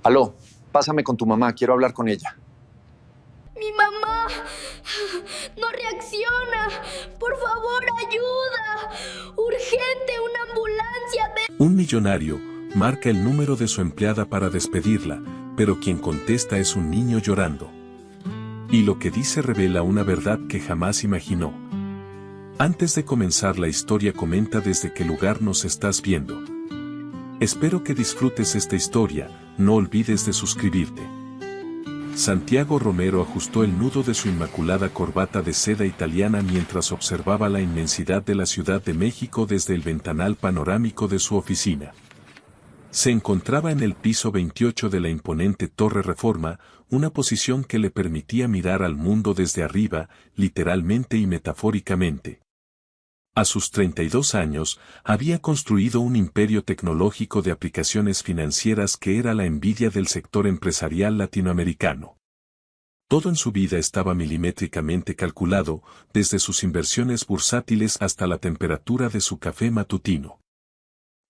Aló, pásame con tu mamá, quiero hablar con ella. ¡Mi mamá! ¡No reacciona! ¡Por favor, ayuda! ¡Urgente, una ambulancia! Un millonario marca el número de su empleada para despedirla, pero quien contesta es un niño llorando. Y lo que dice revela una verdad que jamás imaginó. Antes de comenzar la historia, comenta desde qué lugar nos estás viendo. Espero que disfrutes esta historia, no olvides de suscribirte. Santiago Romero ajustó el nudo de su inmaculada corbata de seda italiana mientras observaba la inmensidad de la Ciudad de México desde el ventanal panorámico de su oficina. Se encontraba en el piso 28 de la imponente Torre Reforma, una posición que le permitía mirar al mundo desde arriba, literalmente y metafóricamente. A sus 32 años, había construido un imperio tecnológico de aplicaciones financieras que era la envidia del sector empresarial latinoamericano. Todo en su vida estaba milimétricamente calculado, desde sus inversiones bursátiles hasta la temperatura de su café matutino.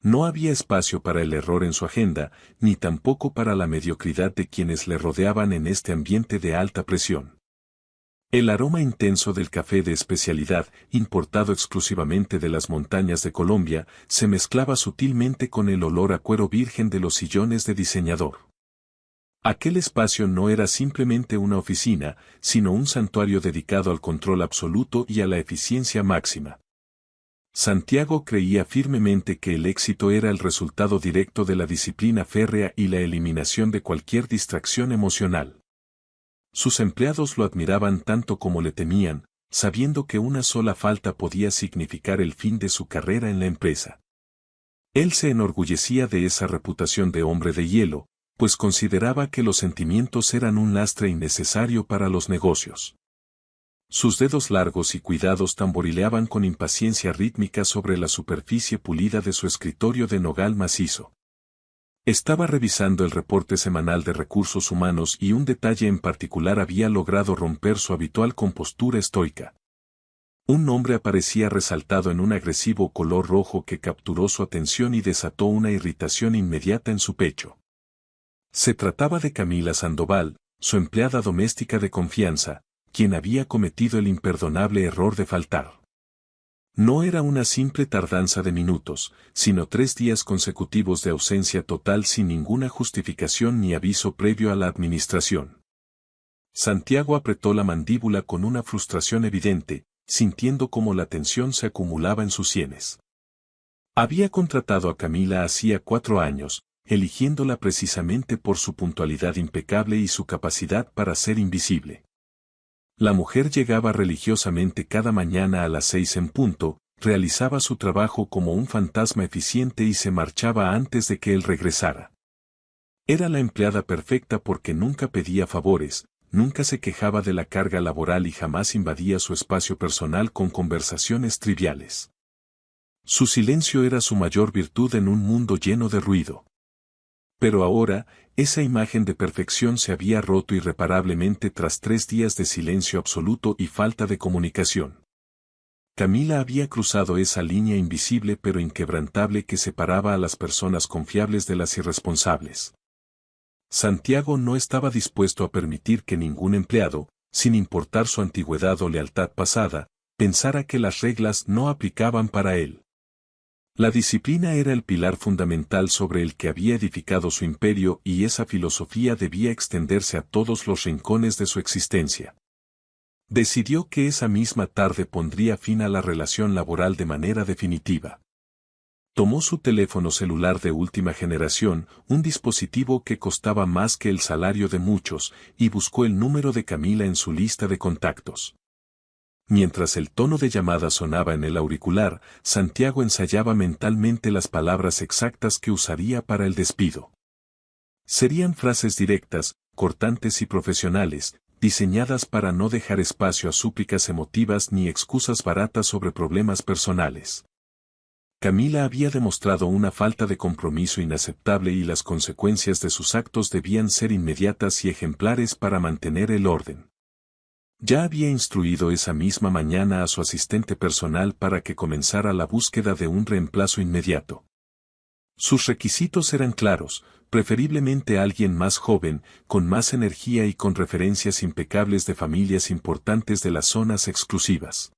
No había espacio para el error en su agenda, ni tampoco para la mediocridad de quienes le rodeaban en este ambiente de alta presión. El aroma intenso del café de especialidad, importado exclusivamente de las montañas de Colombia, se mezclaba sutilmente con el olor a cuero virgen de los sillones de diseñador. Aquel espacio no era simplemente una oficina, sino un santuario dedicado al control absoluto y a la eficiencia máxima. Santiago creía firmemente que el éxito era el resultado directo de la disciplina férrea y la eliminación de cualquier distracción emocional. Sus empleados lo admiraban tanto como le temían, sabiendo que una sola falta podía significar el fin de su carrera en la empresa. Él se enorgullecía de esa reputación de hombre de hielo, pues consideraba que los sentimientos eran un lastre innecesario para los negocios. Sus dedos largos y cuidados tamborileaban con impaciencia rítmica sobre la superficie pulida de su escritorio de nogal macizo. Estaba revisando el reporte semanal de recursos humanos y un detalle en particular había logrado romper su habitual compostura estoica. Un nombre aparecía resaltado en un agresivo color rojo que capturó su atención y desató una irritación inmediata en su pecho. Se trataba de Camila Sandoval, su empleada doméstica de confianza, quien había cometido el imperdonable error de faltar. No era una simple tardanza de minutos, sino 3 días consecutivos de ausencia total sin ninguna justificación ni aviso previo a la administración. Santiago apretó la mandíbula con una frustración evidente, sintiendo cómo la tensión se acumulaba en sus sienes. Había contratado a Camila hacía 4 años, eligiéndola precisamente por su puntualidad impecable y su capacidad para ser invisible. La mujer llegaba religiosamente cada mañana a las 6 en punto, realizaba su trabajo como un fantasma eficiente y se marchaba antes de que él regresara. Era la empleada perfecta porque nunca pedía favores, nunca se quejaba de la carga laboral y jamás invadía su espacio personal con conversaciones triviales. Su silencio era su mayor virtud en un mundo lleno de ruido. Pero ahora, esa imagen de perfección se había roto irreparablemente tras 3 días de silencio absoluto y falta de comunicación. Camila había cruzado esa línea invisible pero inquebrantable que separaba a las personas confiables de las irresponsables. Santiago no estaba dispuesto a permitir que ningún empleado, sin importar su antigüedad o lealtad pasada, pensara que las reglas no aplicaban para él. La disciplina era el pilar fundamental sobre el que había edificado su imperio y esa filosofía debía extenderse a todos los rincones de su existencia. Decidió que esa misma tarde pondría fin a la relación laboral de manera definitiva. Tomó su teléfono celular de última generación, un dispositivo que costaba más que el salario de muchos, y buscó el número de Camila en su lista de contactos. Mientras el tono de llamada sonaba en el auricular, Santiago ensayaba mentalmente las palabras exactas que usaría para el despido. Serían frases directas, cortantes y profesionales, diseñadas para no dejar espacio a súplicas emotivas ni excusas baratas sobre problemas personales. Camila había demostrado una falta de compromiso inaceptable y las consecuencias de sus actos debían ser inmediatas y ejemplares para mantener el orden. Ya había instruido esa misma mañana a su asistente personal para que comenzara la búsqueda de un reemplazo inmediato. Sus requisitos eran claros, preferiblemente alguien más joven, con más energía y con referencias impecables de familias importantes de las zonas exclusivas.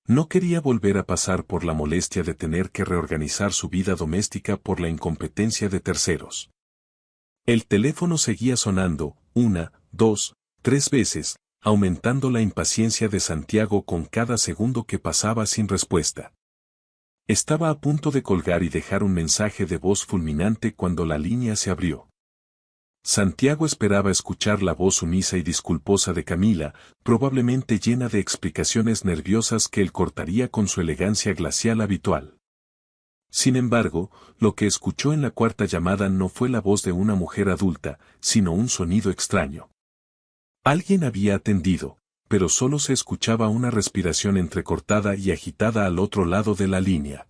No quería volver a pasar por la molestia de tener que reorganizar su vida doméstica por la incompetencia de terceros. El teléfono seguía sonando, 1, 2, 3 veces, aumentando la impaciencia de Santiago con cada segundo que pasaba sin respuesta. Estaba a punto de colgar y dejar un mensaje de voz fulminante cuando la línea se abrió. Santiago esperaba escuchar la voz sumisa y disculposa de Camila, probablemente llena de explicaciones nerviosas que él cortaría con su elegancia glacial habitual. Sin embargo, lo que escuchó en la cuarta llamada no fue la voz de una mujer adulta, sino un sonido extraño. Alguien había atendido, pero solo se escuchaba una respiración entrecortada y agitada al otro lado de la línea.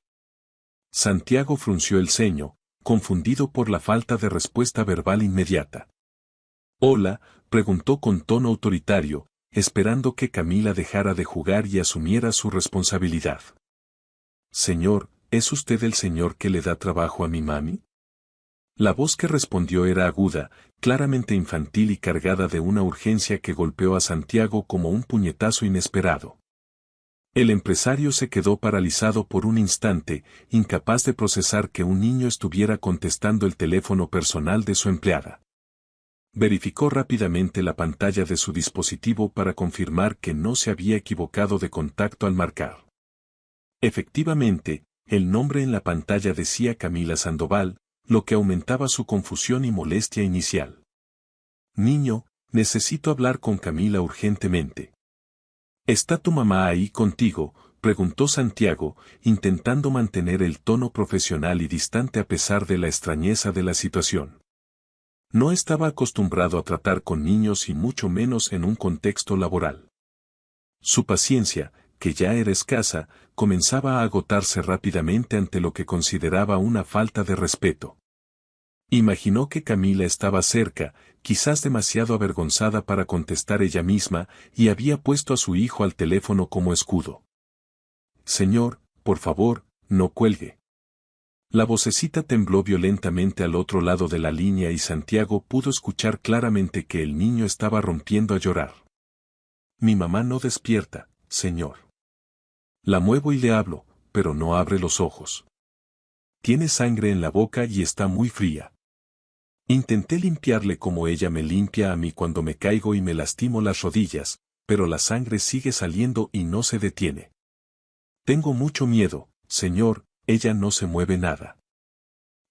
Santiago frunció el ceño, confundido por la falta de respuesta verbal inmediata. «Hola», preguntó con tono autoritario, esperando que Camila dejara de jugar y asumiera su responsabilidad. «Señor, ¿es usted el señor que le da trabajo a mi mami?». La voz que respondió era aguda, claramente infantil y cargada de una urgencia que golpeó a Santiago como un puñetazo inesperado. El empresario se quedó paralizado por un instante, incapaz de procesar que un niño estuviera contestando el teléfono personal de su empleada. Verificó rápidamente la pantalla de su dispositivo para confirmar que no se había equivocado de contacto al marcar. Efectivamente, el nombre en la pantalla decía Camila Sandoval, lo que aumentaba su confusión y molestia inicial. «Niño, necesito hablar con Camila urgentemente». «¿Está tu mamá ahí contigo?», preguntó Santiago, intentando mantener el tono profesional y distante a pesar de la extrañeza de la situación. No estaba acostumbrado a tratar con niños y mucho menos en un contexto laboral. Su paciencia, que ya era escasa, comenzaba a agotarse rápidamente ante lo que consideraba una falta de respeto. Imaginó que Camila estaba cerca, quizás demasiado avergonzada para contestar ella misma, y había puesto a su hijo al teléfono como escudo. «Señor, por favor, no cuelgue». La vocecita tembló violentamente al otro lado de la línea y Santiago pudo escuchar claramente que el niño estaba rompiendo a llorar. «Mi mamá no despierta, señor. La muevo y le hablo, pero no abre los ojos. Tiene sangre en la boca y está muy fría. Intenté limpiarle como ella me limpia a mí cuando me caigo y me lastimo las rodillas, pero la sangre sigue saliendo y no se detiene. Tengo mucho miedo, señor, ella no se mueve nada».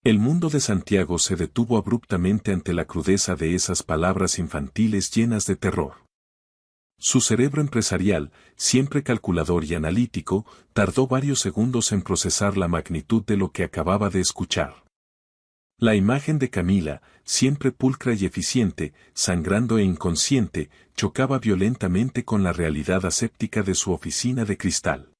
El mundo de Santiago se detuvo abruptamente ante la crudeza de esas palabras infantiles llenas de terror. Su cerebro empresarial, siempre calculador y analítico, tardó varios segundos en procesar la magnitud de lo que acababa de escuchar. La imagen de Camila, siempre pulcra y eficiente, sangrando e inconsciente, chocaba violentamente con la realidad aséptica de su oficina de cristal.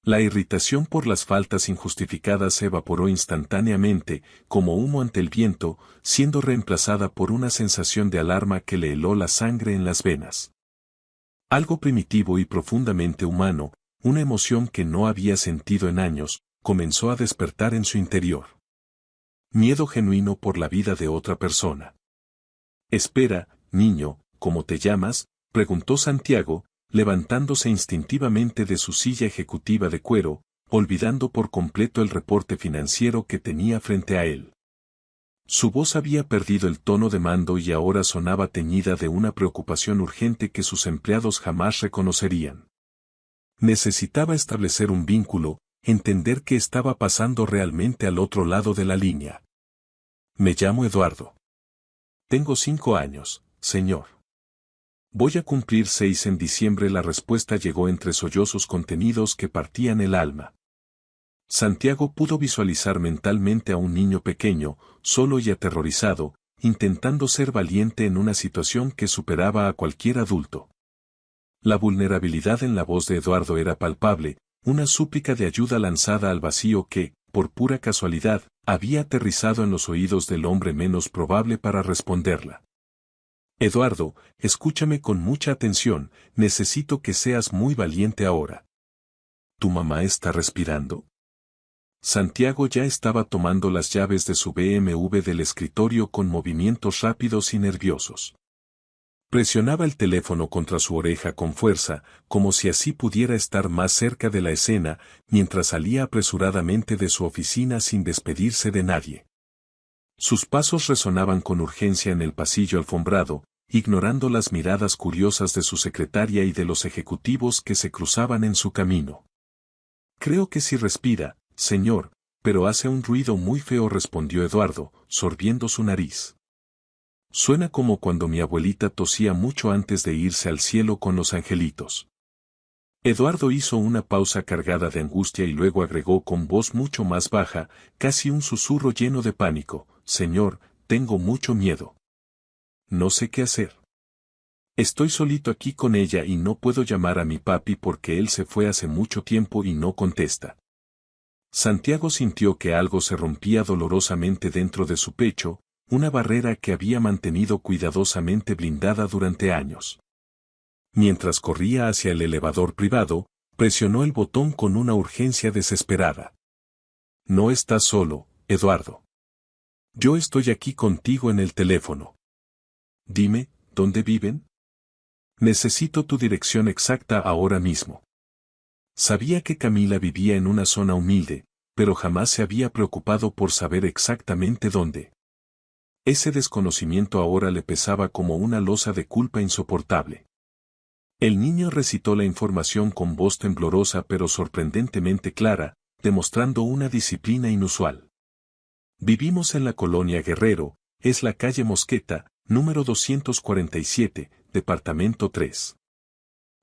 La irritación por las faltas injustificadas se evaporó instantáneamente, como humo ante el viento, siendo reemplazada por una sensación de alarma que le heló la sangre en las venas. Algo primitivo y profundamente humano, una emoción que no había sentido en años, comenzó a despertar en su interior. Miedo genuino por la vida de otra persona. «Espera, niño, ¿cómo te llamas?», preguntó Santiago, levantándose instintivamente de su silla ejecutiva de cuero, olvidando por completo el reporte financiero que tenía frente a él. Su voz había perdido el tono de mando y ahora sonaba teñida de una preocupación urgente que sus empleados jamás reconocerían. Necesitaba establecer un vínculo, entender qué estaba pasando realmente al otro lado de la línea. «Me llamo Eduardo. Tengo 5 años, señor. Voy a cumplir 6 en diciembre». La respuesta llegó entre sollozos contenidos que partían el alma. Santiago pudo visualizar mentalmente a un niño pequeño, solo y aterrorizado, intentando ser valiente en una situación que superaba a cualquier adulto. La vulnerabilidad en la voz de Eduardo era palpable, una súplica de ayuda lanzada al vacío que, por pura casualidad, había aterrizado en los oídos del hombre menos probable para responderla. «Eduardo, escúchame con mucha atención, necesito que seas muy valiente ahora. ¿Tu mamá está respirando?». Santiago ya estaba tomando las llaves de su BMW del escritorio con movimientos rápidos y nerviosos. Presionaba el teléfono contra su oreja con fuerza, como si así pudiera estar más cerca de la escena, mientras salía apresuradamente de su oficina sin despedirse de nadie. Sus pasos resonaban con urgencia en el pasillo alfombrado, ignorando las miradas curiosas de su secretaria y de los ejecutivos que se cruzaban en su camino. «Creo que sí respira, señor, pero hace un ruido muy feo», respondió Eduardo, sorbiendo su nariz. «Suena como cuando mi abuelita tosía mucho antes de irse al cielo con los angelitos». Eduardo hizo una pausa cargada de angustia y luego agregó con voz mucho más baja, casi un susurro lleno de pánico: «Señor, tengo mucho miedo. No sé qué hacer. Estoy solito aquí con ella y no puedo llamar a mi papi porque él se fue hace mucho tiempo y no contesta». Santiago sintió que algo se rompía dolorosamente dentro de su pecho, una barrera que había mantenido cuidadosamente blindada durante años. Mientras corría hacia el elevador privado, presionó el botón con una urgencia desesperada. «No estás solo, Eduardo. Yo estoy aquí contigo en el teléfono. Dime, ¿dónde viven? Necesito tu dirección exacta ahora mismo». Sabía que Camila vivía en una zona humilde, pero jamás se había preocupado por saber exactamente dónde. Ese desconocimiento ahora le pesaba como una losa de culpa insoportable. El niño recitó la información con voz temblorosa pero sorprendentemente clara, demostrando una disciplina inusual. «Vivimos en la colonia Guerrero, es la calle Mosqueta, número 247, departamento 3.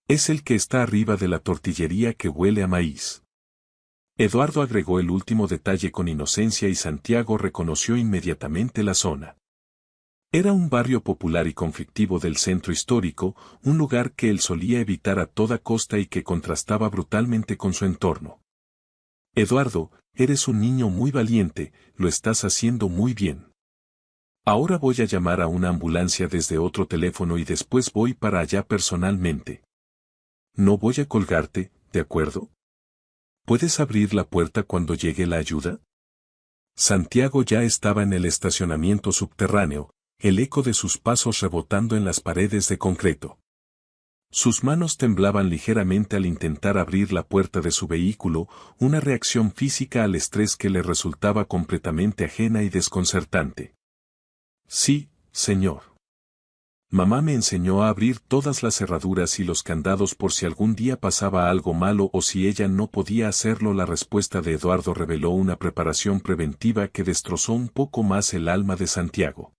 Es el que está arriba de la tortillería que huele a maíz». Eduardo agregó el último detalle con inocencia y Santiago reconoció inmediatamente la zona. Era un barrio popular y conflictivo del centro histórico, un lugar que él solía evitar a toda costa y que contrastaba brutalmente con su entorno. «Eduardo, eres un niño muy valiente, lo estás haciendo muy bien. Ahora voy a llamar a una ambulancia desde otro teléfono y después voy para allá personalmente. No voy a colgarte, ¿de acuerdo? ¿Puedes abrir la puerta cuando llegue la ayuda?» Santiago ya estaba en el estacionamiento subterráneo, el eco de sus pasos rebotando en las paredes de concreto. Sus manos temblaban ligeramente al intentar abrir la puerta de su vehículo, una reacción física al estrés que le resultaba completamente ajena y desconcertante. «Sí, señor. Mamá me enseñó a abrir todas las cerraduras y los candados por si algún día pasaba algo malo o si ella no podía hacerlo». La respuesta de Eduardo reveló una preparación preventiva que destrozó un poco más el alma de Santiago.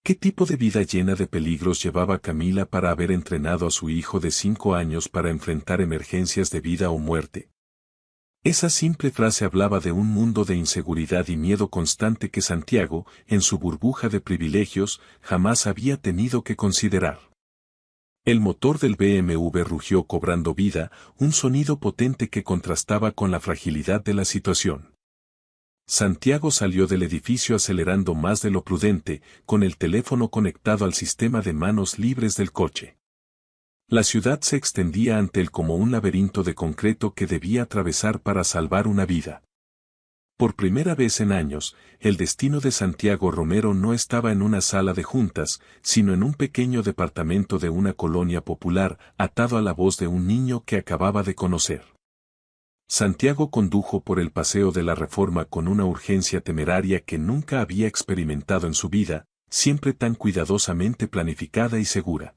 ¿Qué tipo de vida llena de peligros llevaba Camila para haber entrenado a su hijo de 5 años para enfrentar emergencias de vida o muerte? Esa simple frase hablaba de un mundo de inseguridad y miedo constante que Santiago, en su burbuja de privilegios, jamás había tenido que considerar. El motor del BMW rugió cobrando vida, un sonido potente que contrastaba con la fragilidad de la situación. Santiago salió del edificio acelerando más de lo prudente, con el teléfono conectado al sistema de manos libres del coche. La ciudad se extendía ante él como un laberinto de concreto que debía atravesar para salvar una vida. Por primera vez en años, el destino de Santiago Romero no estaba en una sala de juntas, sino en un pequeño departamento de una colonia popular, atado a la voz de un niño que acababa de conocer. Santiago condujo por el paseo de la Reforma con una urgencia temeraria que nunca había experimentado en su vida, siempre tan cuidadosamente planificada y segura.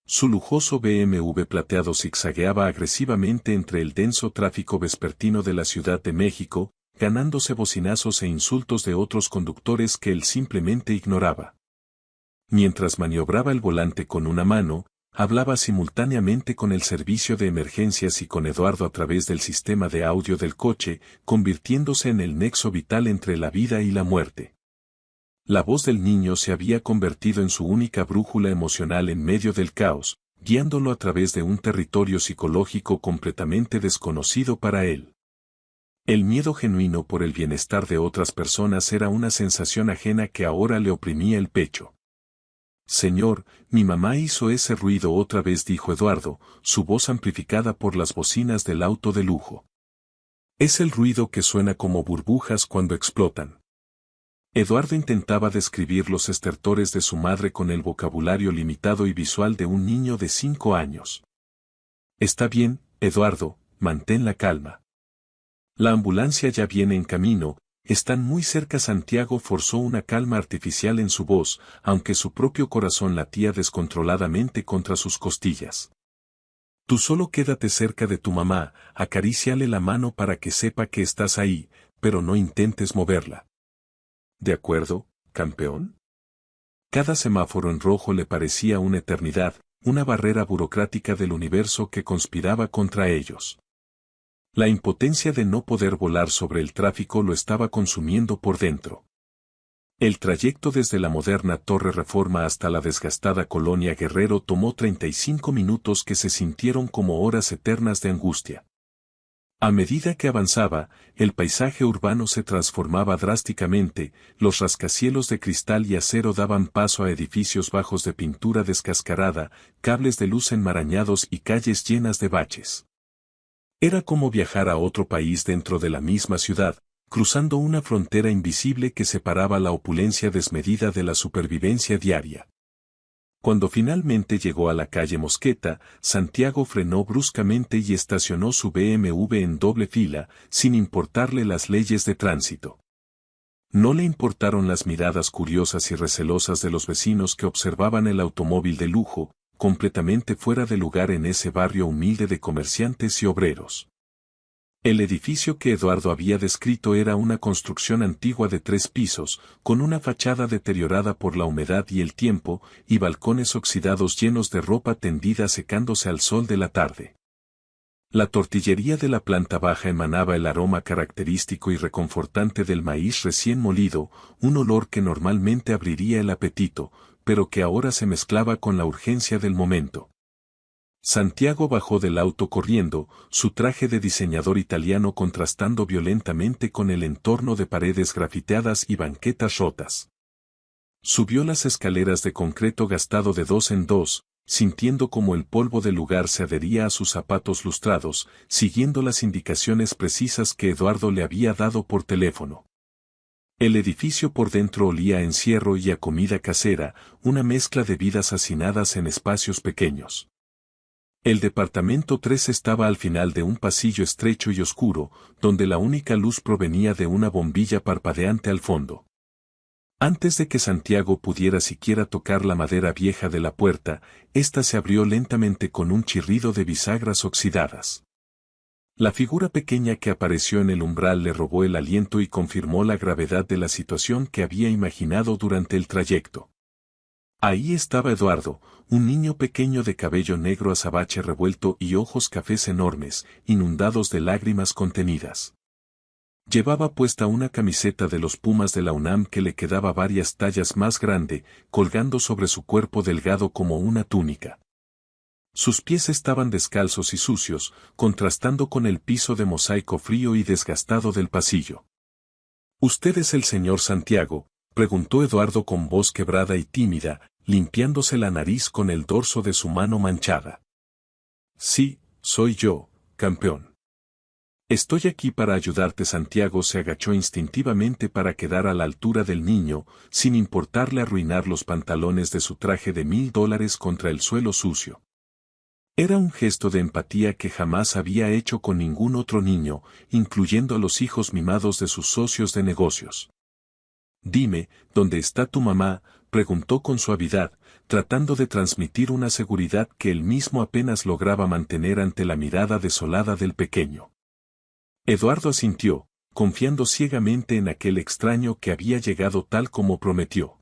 Su lujoso BMW plateado zigzagueaba agresivamente entre el denso tráfico vespertino de la Ciudad de México, ganándose bocinazos e insultos de otros conductores que él simplemente ignoraba. Mientras maniobraba el volante con una mano, hablaba simultáneamente con el servicio de emergencias y con Eduardo a través del sistema de audio del coche, convirtiéndose en el nexo vital entre la vida y la muerte. La voz del niño se había convertido en su única brújula emocional en medio del caos, guiándolo a través de un territorio psicológico completamente desconocido para él. El miedo genuino por el bienestar de otras personas era una sensación ajena que ahora le oprimía el pecho. «Señor, mi mamá hizo ese ruido otra vez», dijo Eduardo, su voz amplificada por las bocinas del auto de lujo. Es el ruido que suena como burbujas cuando explotan. Eduardo intentaba describir los estertores de su madre con el vocabulario limitado y visual de un niño de 5 años. Está bien, Eduardo, mantén la calma. La ambulancia ya viene en camino, están muy cerca. Santiago forzó una calma artificial en su voz, aunque su propio corazón latía descontroladamente contra sus costillas. Tú solo quédate cerca de tu mamá, acaríciale la mano para que sepa que estás ahí, pero no intentes moverla. ¿De acuerdo, campeón? Cada semáforo en rojo le parecía una eternidad, una barrera burocrática del universo que conspiraba contra ellos. La impotencia de no poder volar sobre el tráfico lo estaba consumiendo por dentro. El trayecto desde la moderna Torre Reforma hasta la desgastada Colonia Guerrero tomó 35 minutos que se sintieron como horas eternas de angustia. A medida que avanzaba, el paisaje urbano se transformaba drásticamente, los rascacielos de cristal y acero daban paso a edificios bajos de pintura descascarada, cables de luz enmarañados y calles llenas de baches. Era como viajar a otro país dentro de la misma ciudad, cruzando una frontera invisible que separaba la opulencia desmedida de la supervivencia diaria. Cuando finalmente llegó a la calle Mosqueta, Santiago frenó bruscamente y estacionó su BMW en doble fila, sin importarle las leyes de tránsito. No le importaron las miradas curiosas y recelosas de los vecinos que observaban el automóvil de lujo, completamente fuera de lugar en ese barrio humilde de comerciantes y obreros. El edificio que Eduardo había descrito era una construcción antigua de 3 pisos, con una fachada deteriorada por la humedad y el tiempo, y balcones oxidados llenos de ropa tendida secándose al sol de la tarde. La tortillería de la planta baja emanaba el aroma característico y reconfortante del maíz recién molido, un olor que normalmente abriría el apetito, pero que ahora se mezclaba con la urgencia del momento. Santiago bajó del auto corriendo, su traje de diseñador italiano contrastando violentamente con el entorno de paredes grafiteadas y banquetas rotas. Subió las escaleras de concreto gastado de 2 en 2, sintiendo como el polvo del lugar se adhería a sus zapatos lustrados, siguiendo las indicaciones precisas que Eduardo le había dado por teléfono. El edificio por dentro olía a encierro y a comida casera, una mezcla de vidas hacinadas en espacios pequeños. El departamento 3 estaba al final de un pasillo estrecho y oscuro, donde la única luz provenía de una bombilla parpadeante al fondo. Antes de que Santiago pudiera siquiera tocar la madera vieja de la puerta, ésta se abrió lentamente con un chirrido de bisagras oxidadas. La figura pequeña que apareció en el umbral le robó el aliento y confirmó la gravedad de la situación que había imaginado durante el trayecto. Ahí estaba Eduardo, un niño pequeño de cabello negro azabache revuelto y ojos cafés enormes, inundados de lágrimas contenidas. Llevaba puesta una camiseta de los Pumas de la UNAM que le quedaba varias tallas más grande, colgando sobre su cuerpo delgado como una túnica. Sus pies estaban descalzos y sucios, contrastando con el piso de mosaico frío y desgastado del pasillo. «¿Usted es el señor Santiago?», preguntó Eduardo con voz quebrada y tímida, limpiándose la nariz con el dorso de su mano manchada. «Sí, soy yo, campeón. Estoy aquí para ayudarte». Santiago se agachó instintivamente para quedar a la altura del niño, sin importarle arruinar los pantalones de su traje de $1000 contra el suelo sucio. Era un gesto de empatía que jamás había hecho con ningún otro niño, incluyendo a los hijos mimados de sus socios de negocios. «Dime, ¿dónde está tu mamá?», preguntó con suavidad, tratando de transmitir una seguridad que él mismo apenas lograba mantener ante la mirada desolada del pequeño. Eduardo asintió, confiando ciegamente en aquel extraño que había llegado tal como prometió.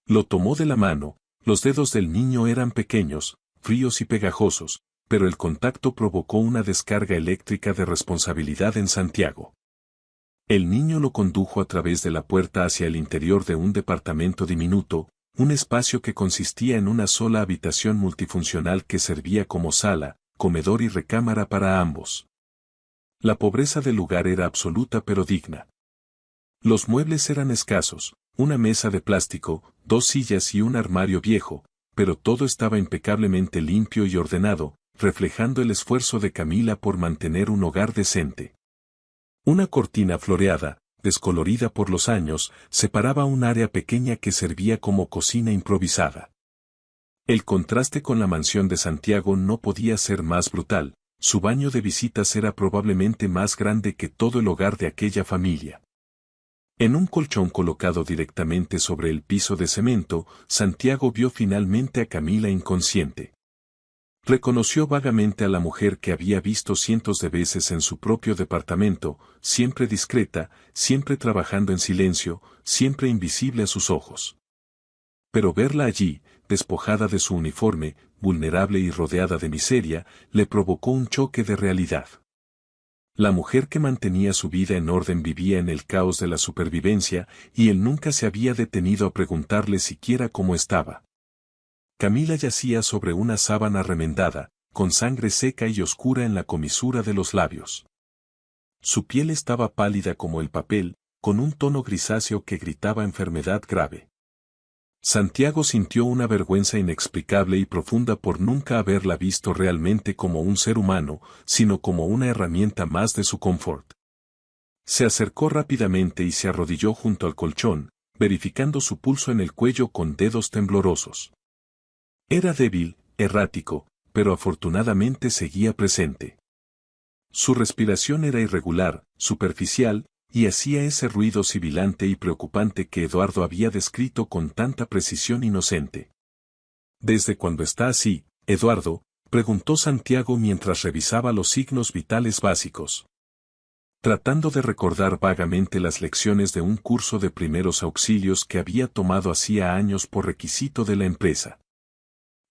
Lo tomó de la mano, los dedos del niño eran pequeños, fríos y pegajosos, pero el contacto provocó una descarga eléctrica de responsabilidad en Santiago. El niño lo condujo a través de la puerta hacia el interior de un departamento diminuto, un espacio que consistía en una sola habitación multifuncional que servía como sala, comedor y recámara para ambos. La pobreza del lugar era absoluta pero digna. Los muebles eran escasos, una mesa de plástico, 2 sillas y un armario viejo, pero todo estaba impecablemente limpio y ordenado, reflejando el esfuerzo de Camila por mantener un hogar decente. Una cortina floreada, descolorida por los años, separaba un área pequeña que servía como cocina improvisada. El contraste con la mansión de Santiago no podía ser más brutal, su baño de visitas era probablemente más grande que todo el hogar de aquella familia. En un colchón colocado directamente sobre el piso de cemento, Santiago vio finalmente a Camila inconsciente. Reconoció vagamente a la mujer que había visto cientos de veces en su propio departamento, siempre discreta, siempre trabajando en silencio, siempre invisible a sus ojos. Pero verla allí, despojada de su uniforme, vulnerable y rodeada de miseria, le provocó un choque de realidad. La mujer que mantenía su vida en orden vivía en el caos de la supervivencia, y él nunca se había detenido a preguntarle siquiera cómo estaba. Camila yacía sobre una sábana remendada, con sangre seca y oscura en la comisura de los labios. Su piel estaba pálida como el papel, con un tono grisáceo que gritaba enfermedad grave. Santiago sintió una vergüenza inexplicable y profunda por nunca haberla visto realmente como un ser humano, sino como una herramienta más de su confort. Se acercó rápidamente y se arrodilló junto al colchón, verificando su pulso en el cuello con dedos temblorosos. Era débil, errático, pero afortunadamente seguía presente. Su respiración era irregular, superficial, y hacía ese ruido sibilante y preocupante que Eduardo había descrito con tanta precisión inocente. ¿Desde cuándo está así, Eduardo?, preguntó Santiago mientras revisaba los signos vitales básicos. Tratando de recordar vagamente las lecciones de un curso de primeros auxilios que había tomado hacía años por requisito de la empresa.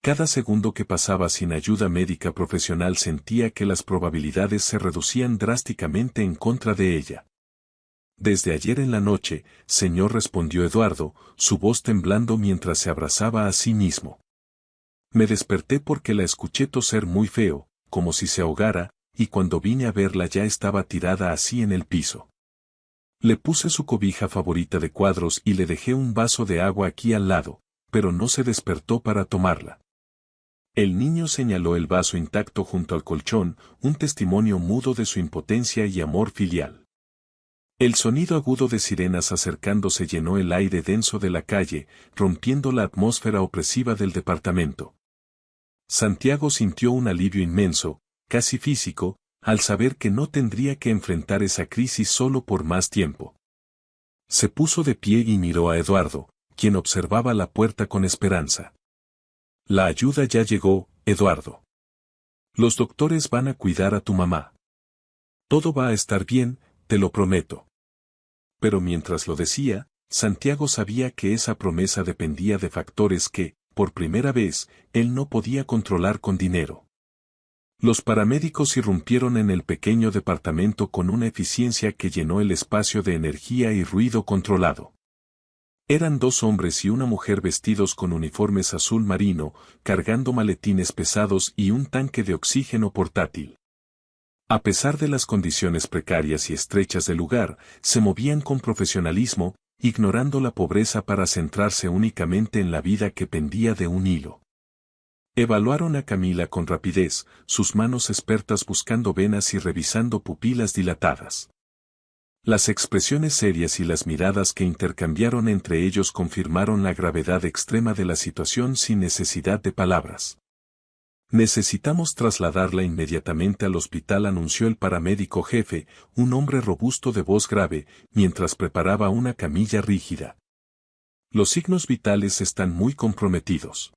Cada segundo que pasaba sin ayuda médica profesional sentía que las probabilidades se reducían drásticamente en contra de ella. Desde ayer en la noche, señor, respondió Eduardo, su voz temblando mientras se abrazaba a sí mismo. Me desperté porque la escuché toser muy feo, como si se ahogara, y cuando vine a verla ya estaba tirada así en el piso. Le puse su cobija favorita de cuadros y le dejé un vaso de agua aquí al lado, pero no se despertó para tomarla. El niño señaló el vaso intacto junto al colchón, un testimonio mudo de su impotencia y amor filial. El sonido agudo de sirenas acercándose llenó el aire denso de la calle, rompiendo la atmósfera opresiva del departamento. Santiago sintió un alivio inmenso, casi físico, al saber que no tendría que enfrentar esa crisis solo por más tiempo. Se puso de pie y miró a Eduardo, quien observaba la puerta con esperanza. La ayuda ya llegó, Eduardo. Los doctores van a cuidar a tu mamá. Todo va a estar bien, te lo prometo. Pero mientras lo decía, Santiago sabía que esa promesa dependía de factores que, por primera vez, él no podía controlar con dinero. Los paramédicos irrumpieron en el pequeño departamento con una eficiencia que llenó el espacio de energía y ruido controlado. Eran 2 hombres y una mujer vestidos con uniformes azul marino, cargando maletines pesados y un tanque de oxígeno portátil. A pesar de las condiciones precarias y estrechas del lugar, se movían con profesionalismo, ignorando la pobreza para centrarse únicamente en la vida que pendía de un hilo. Evaluaron a Camila con rapidez, sus manos expertas buscando venas y revisando pupilas dilatadas. Las expresiones serias y las miradas que intercambiaron entre ellos confirmaron la gravedad extrema de la situación sin necesidad de palabras. Necesitamos trasladarla inmediatamente al hospital, anunció el paramédico jefe, un hombre robusto de voz grave, mientras preparaba una camilla rígida. Los signos vitales están muy comprometidos.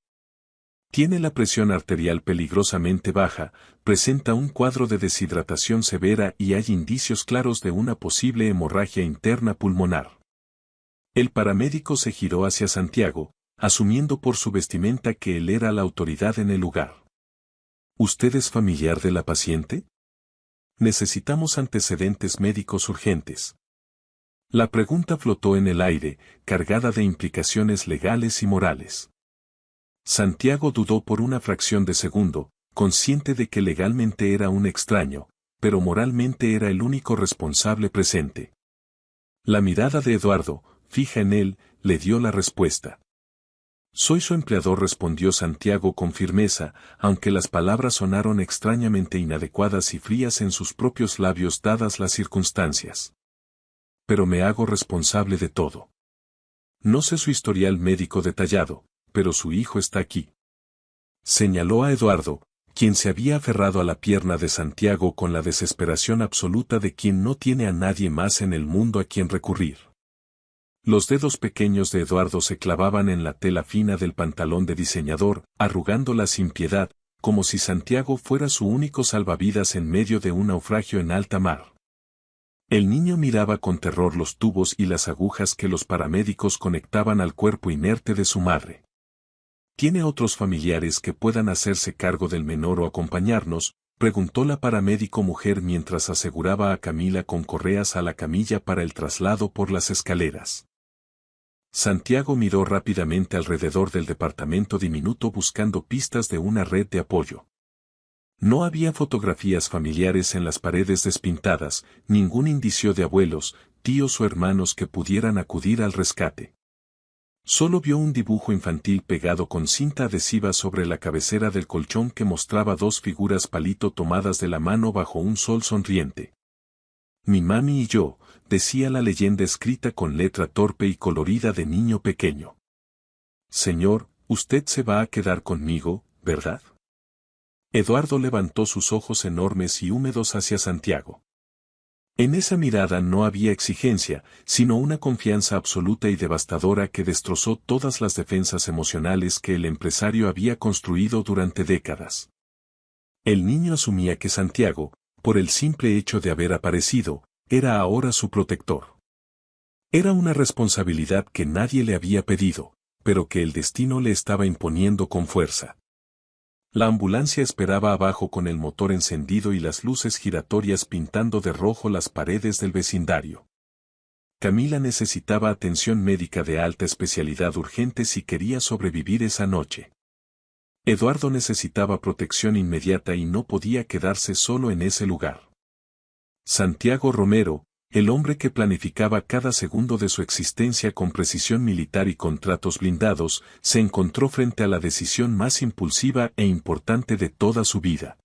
Tiene la presión arterial peligrosamente baja, presenta un cuadro de deshidratación severa y hay indicios claros de una posible hemorragia interna pulmonar. El paramédico se giró hacia Santiago, asumiendo por su vestimenta que él era la autoridad en el lugar. ¿Usted es familiar de la paciente? Necesitamos antecedentes médicos urgentes. La pregunta flotó en el aire, cargada de implicaciones legales y morales. Santiago dudó por una fracción de segundo, consciente de que legalmente era un extraño, pero moralmente era el único responsable presente. La mirada de Eduardo, fija en él, le dio la respuesta. Soy su empleador, respondió Santiago con firmeza, aunque las palabras sonaron extrañamente inadecuadas y frías en sus propios labios dadas las circunstancias. Pero me hago responsable de todo. No sé su historial médico detallado, pero su hijo está aquí. Señaló a Eduardo, quien se había aferrado a la pierna de Santiago con la desesperación absoluta de quien no tiene a nadie más en el mundo a quien recurrir. Los dedos pequeños de Eduardo se clavaban en la tela fina del pantalón de diseñador, arrugándola sin piedad, como si Santiago fuera su único salvavidas en medio de un naufragio en alta mar. El niño miraba con terror los tubos y las agujas que los paramédicos conectaban al cuerpo inerte de su madre. ¿Tiene otros familiares que puedan hacerse cargo del menor o acompañarnos?, preguntó la paramédico mujer mientras aseguraba a Camila con correas a la camilla para el traslado por las escaleras. Santiago miró rápidamente alrededor del departamento diminuto buscando pistas de una red de apoyo. No había fotografías familiares en las paredes despintadas, ningún indicio de abuelos, tíos o hermanos que pudieran acudir al rescate. Solo vio un dibujo infantil pegado con cinta adhesiva sobre la cabecera del colchón que mostraba dos figuras palito tomadas de la mano bajo un sol sonriente. Mi mami y yo, decía la leyenda escrita con letra torpe y colorida de niño pequeño. Señor, usted se va a quedar conmigo, ¿verdad? Eduardo levantó sus ojos enormes y húmedos hacia Santiago. En esa mirada no había exigencia, sino una confianza absoluta y devastadora que destrozó todas las defensas emocionales que el empresario había construido durante décadas. El niño asumía que Santiago, por el simple hecho de haber aparecido, era ahora su protector. Era una responsabilidad que nadie le había pedido, pero que el destino le estaba imponiendo con fuerza. La ambulancia esperaba abajo con el motor encendido y las luces giratorias pintando de rojo las paredes del vecindario. Camila necesitaba atención médica de alta especialidad urgente si quería sobrevivir esa noche. Eduardo necesitaba protección inmediata y no podía quedarse solo en ese lugar. Santiago Romero, el hombre que planificaba cada segundo de su existencia con precisión militar y contratos blindados, se encontró frente a la decisión más impulsiva e importante de toda su vida.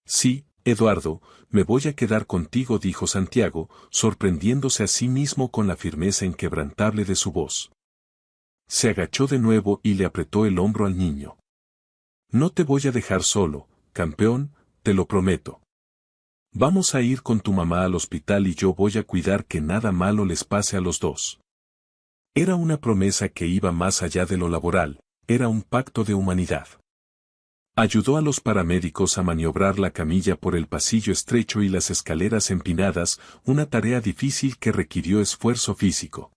Sí, Eduardo, me voy a quedar contigo, dijo Santiago, sorprendiéndose a sí mismo con la firmeza inquebrantable de su voz. Se agachó de nuevo y le apretó el hombro al niño. No te voy a dejar solo, campeón, te lo prometo. Vamos a ir con tu mamá al hospital y yo voy a cuidar que nada malo les pase a los dos. Era una promesa que iba más allá de lo laboral, era un pacto de humanidad. Ayudó a los paramédicos a maniobrar la camilla por el pasillo estrecho y las escaleras empinadas, una tarea difícil que requirió esfuerzo físico.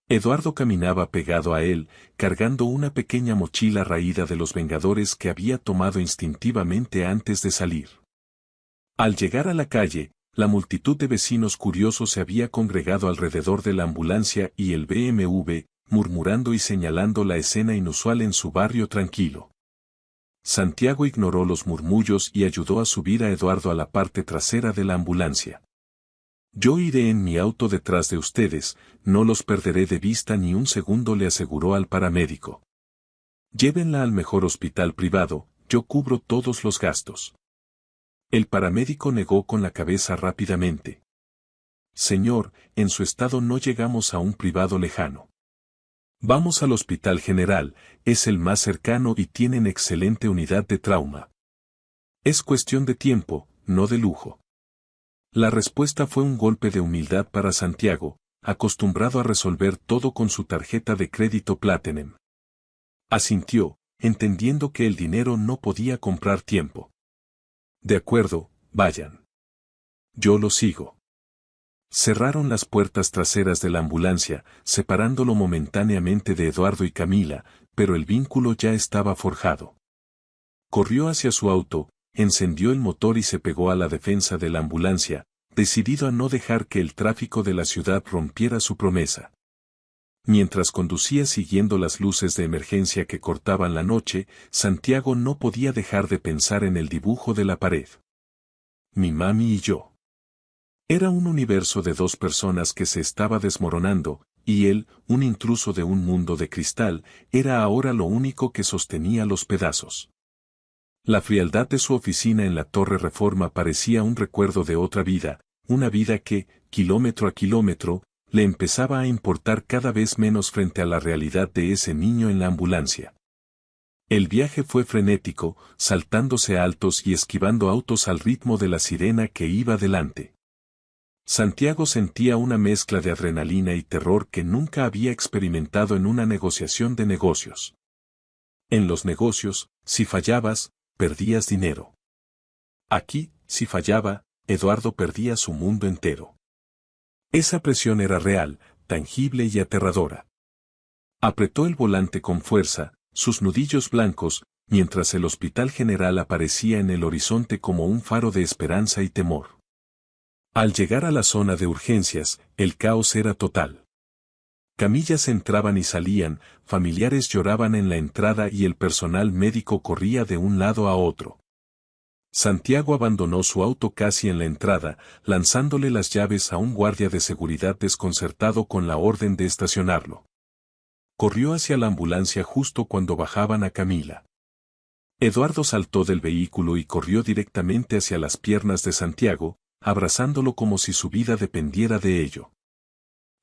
Eduardo caminaba pegado a él, cargando una pequeña mochila raída de los Vengadores que había tomado instintivamente antes de salir. Al llegar a la calle, la multitud de vecinos curiosos se había congregado alrededor de la ambulancia y el BMW, murmurando y señalando la escena inusual en su barrio tranquilo. Santiago ignoró los murmullos y ayudó a subir a Eduardo a la parte trasera de la ambulancia. Yo iré en mi auto detrás de ustedes, no los perderé de vista ni un segundo, le aseguró al paramédico. Llévenla al mejor hospital privado, yo cubro todos los gastos. El paramédico negó con la cabeza rápidamente. Señor, en su estado no llegamos a un privado lejano. Vamos al Hospital General, es el más cercano y tienen excelente unidad de trauma. Es cuestión de tiempo, no de lujo. La respuesta fue un golpe de humildad para Santiago, acostumbrado a resolver todo con su tarjeta de crédito Platinum. Asintió, entendiendo que el dinero no podía comprar tiempo. De acuerdo, vayan. Yo lo sigo. Cerraron las puertas traseras de la ambulancia, separándolo momentáneamente de Eduardo y Camila, pero el vínculo ya estaba forjado. Corrió hacia su auto, encendió el motor y se pegó a la defensa de la ambulancia, decidido a no dejar que el tráfico de la ciudad rompiera su promesa. Mientras conducía siguiendo las luces de emergencia que cortaban la noche, Santiago no podía dejar de pensar en el dibujo de la pared. Mi mami y yo. Era un universo de dos personas que se estaba desmoronando, y él, un intruso de un mundo de cristal, era ahora lo único que sostenía los pedazos. La frialdad de su oficina en la Torre Reforma parecía un recuerdo de otra vida, una vida que, kilómetro a kilómetro, le empezaba a importar cada vez menos frente a la realidad de ese niño en la ambulancia. El viaje fue frenético, saltándose altos y esquivando autos al ritmo de la sirena que iba delante. Santiago sentía una mezcla de adrenalina y terror que nunca había experimentado en una negociación de negocios. En los negocios, si fallabas, perdías dinero. Aquí, si fallaba, Eduardo perdía su mundo entero. Esa presión era real, tangible y aterradora. Apretó el volante con fuerza, sus nudillos blancos, mientras el Hospital General aparecía en el horizonte como un faro de esperanza y temor. Al llegar a la zona de urgencias, el caos era total. Camillas entraban y salían, familiares lloraban en la entrada y el personal médico corría de un lado a otro. Santiago abandonó su auto casi en la entrada, lanzándole las llaves a un guardia de seguridad desconcertado con la orden de estacionarlo. Corrió hacia la ambulancia justo cuando bajaban a Camila. Eduardo saltó del vehículo y corrió directamente hacia las piernas de Santiago, abrazándolo como si su vida dependiera de ello.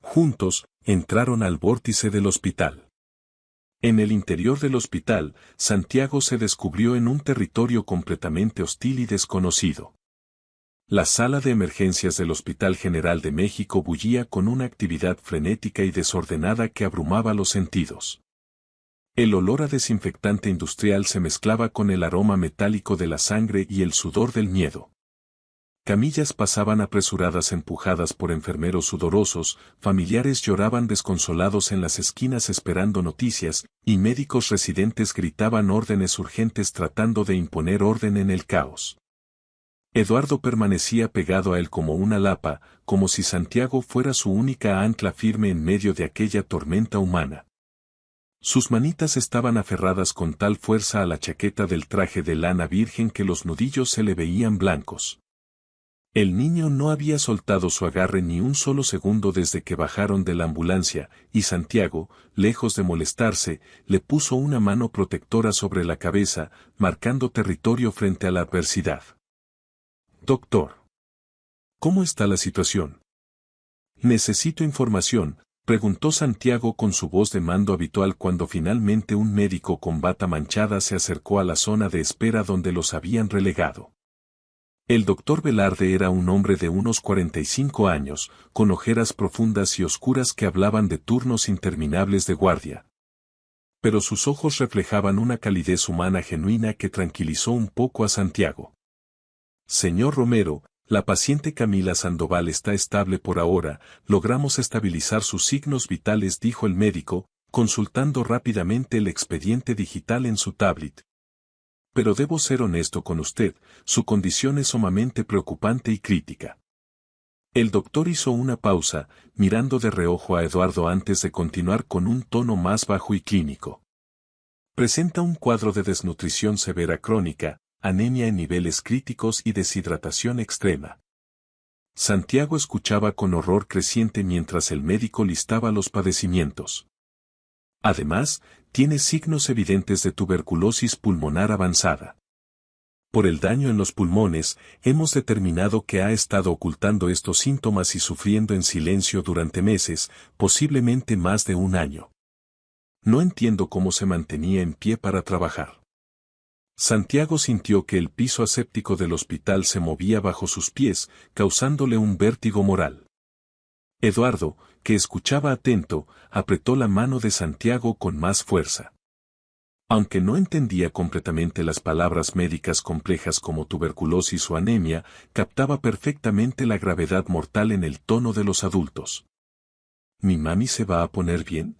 Juntos, entraron al vórtice del hospital. En el interior del hospital, Santiago se descubrió en un territorio completamente hostil y desconocido. La sala de emergencias del Hospital General de México bullía con una actividad frenética y desordenada que abrumaba los sentidos. El olor a desinfectante industrial se mezclaba con el aroma metálico de la sangre y el sudor del miedo. Camillas pasaban apresuradas empujadas por enfermeros sudorosos, familiares lloraban desconsolados en las esquinas esperando noticias, y médicos residentes gritaban órdenes urgentes tratando de imponer orden en el caos. Eduardo permanecía pegado a él como una lapa, como si Santiago fuera su única ancla firme en medio de aquella tormenta humana. Sus manitas estaban aferradas con tal fuerza a la chaqueta del traje de lana virgen que los nudillos se le veían blancos. El niño no había soltado su agarre ni un solo segundo desde que bajaron de la ambulancia, y Santiago, lejos de molestarse, le puso una mano protectora sobre la cabeza, marcando territorio frente a la adversidad. «Doctor. ¿Cómo está la situación?» «Necesito información», preguntó Santiago con su voz de mando habitual cuando finalmente un médico con bata manchada se acercó a la zona de espera donde los habían relegado. El doctor Velarde era un hombre de unos 45 años, con ojeras profundas y oscuras que hablaban de turnos interminables de guardia. Pero sus ojos reflejaban una calidez humana genuina que tranquilizó un poco a Santiago. «Señor Romero, la paciente Camila Sandoval está estable por ahora, logramos estabilizar sus signos vitales», dijo el médico, consultando rápidamente el expediente digital en su tablet. «Pero debo ser honesto con usted, su condición es sumamente preocupante y crítica». El doctor hizo una pausa, mirando de reojo a Eduardo antes de continuar con un tono más bajo y clínico. «Presenta un cuadro de desnutrición severa crónica, anemia en niveles críticos y deshidratación extrema». Santiago escuchaba con horror creciente mientras el médico listaba los padecimientos. Además, tiene signos evidentes de tuberculosis pulmonar avanzada. Por el daño en los pulmones, hemos determinado que ha estado ocultando estos síntomas y sufriendo en silencio durante meses, posiblemente más de un año. No entiendo cómo se mantenía en pie para trabajar. Santiago sintió que el piso aséptico del hospital se movía bajo sus pies, causándole un vértigo moral. Eduardo, que escuchaba atento, apretó la mano de Santiago con más fuerza. Aunque no entendía completamente las palabras médicas complejas como tuberculosis o anemia, captaba perfectamente la gravedad mortal en el tono de los adultos. ¿Mi mami se va a poner bien?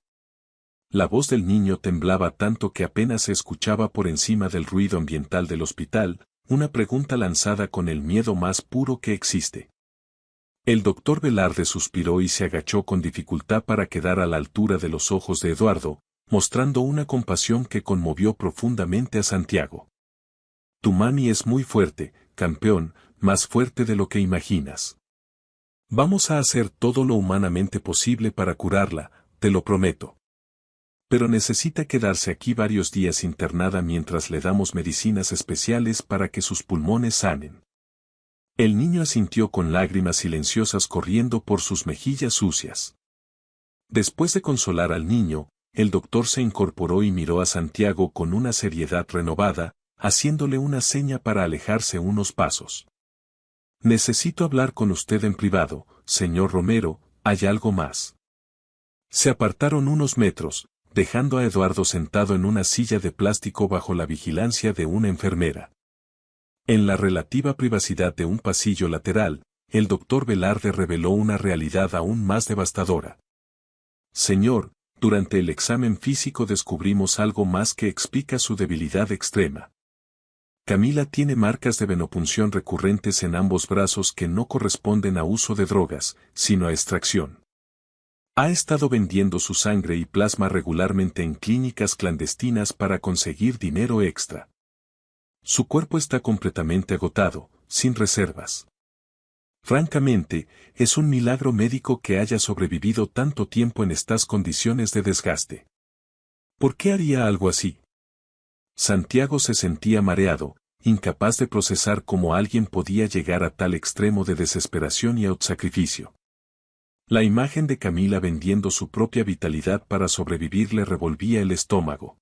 La voz del niño temblaba tanto que apenas se escuchaba por encima del ruido ambiental del hospital, una pregunta lanzada con el miedo más puro que existe. El doctor Velarde suspiró y se agachó con dificultad para quedar a la altura de los ojos de Eduardo, mostrando una compasión que conmovió profundamente a Santiago. «Tu mami es muy fuerte, campeón, más fuerte de lo que imaginas». Vamos a hacer todo lo humanamente posible para curarla, te lo prometo. Pero necesita quedarse aquí varios días internada mientras le damos medicinas especiales para que sus pulmones sanen. El niño asintió con lágrimas silenciosas corriendo por sus mejillas sucias. Después de consolar al niño, el doctor se incorporó y miró a Santiago con una seriedad renovada, haciéndole una seña para alejarse unos pasos. Necesito hablar con usted en privado, señor Romero, ¿hay algo más? Se apartaron unos metros, dejando a Eduardo sentado en una silla de plástico bajo la vigilancia de una enfermera. En la relativa privacidad de un pasillo lateral, el doctor Velarde reveló una realidad aún más devastadora. Señor, durante el examen físico descubrimos algo más que explica su debilidad extrema. Camila tiene marcas de venopunción recurrentes en ambos brazos que no corresponden a uso de drogas, sino a extracción. Ha estado vendiendo su sangre y plasma regularmente en clínicas clandestinas para conseguir dinero extra. Su cuerpo está completamente agotado, sin reservas. Francamente, es un milagro médico que haya sobrevivido tanto tiempo en estas condiciones de desgaste. ¿Por qué haría algo así? Santiago se sentía mareado, incapaz de procesar cómo alguien podía llegar a tal extremo de desesperación y autosacrificio. La imagen de Camila vendiendo su propia vitalidad para sobrevivir le revolvía el estómago.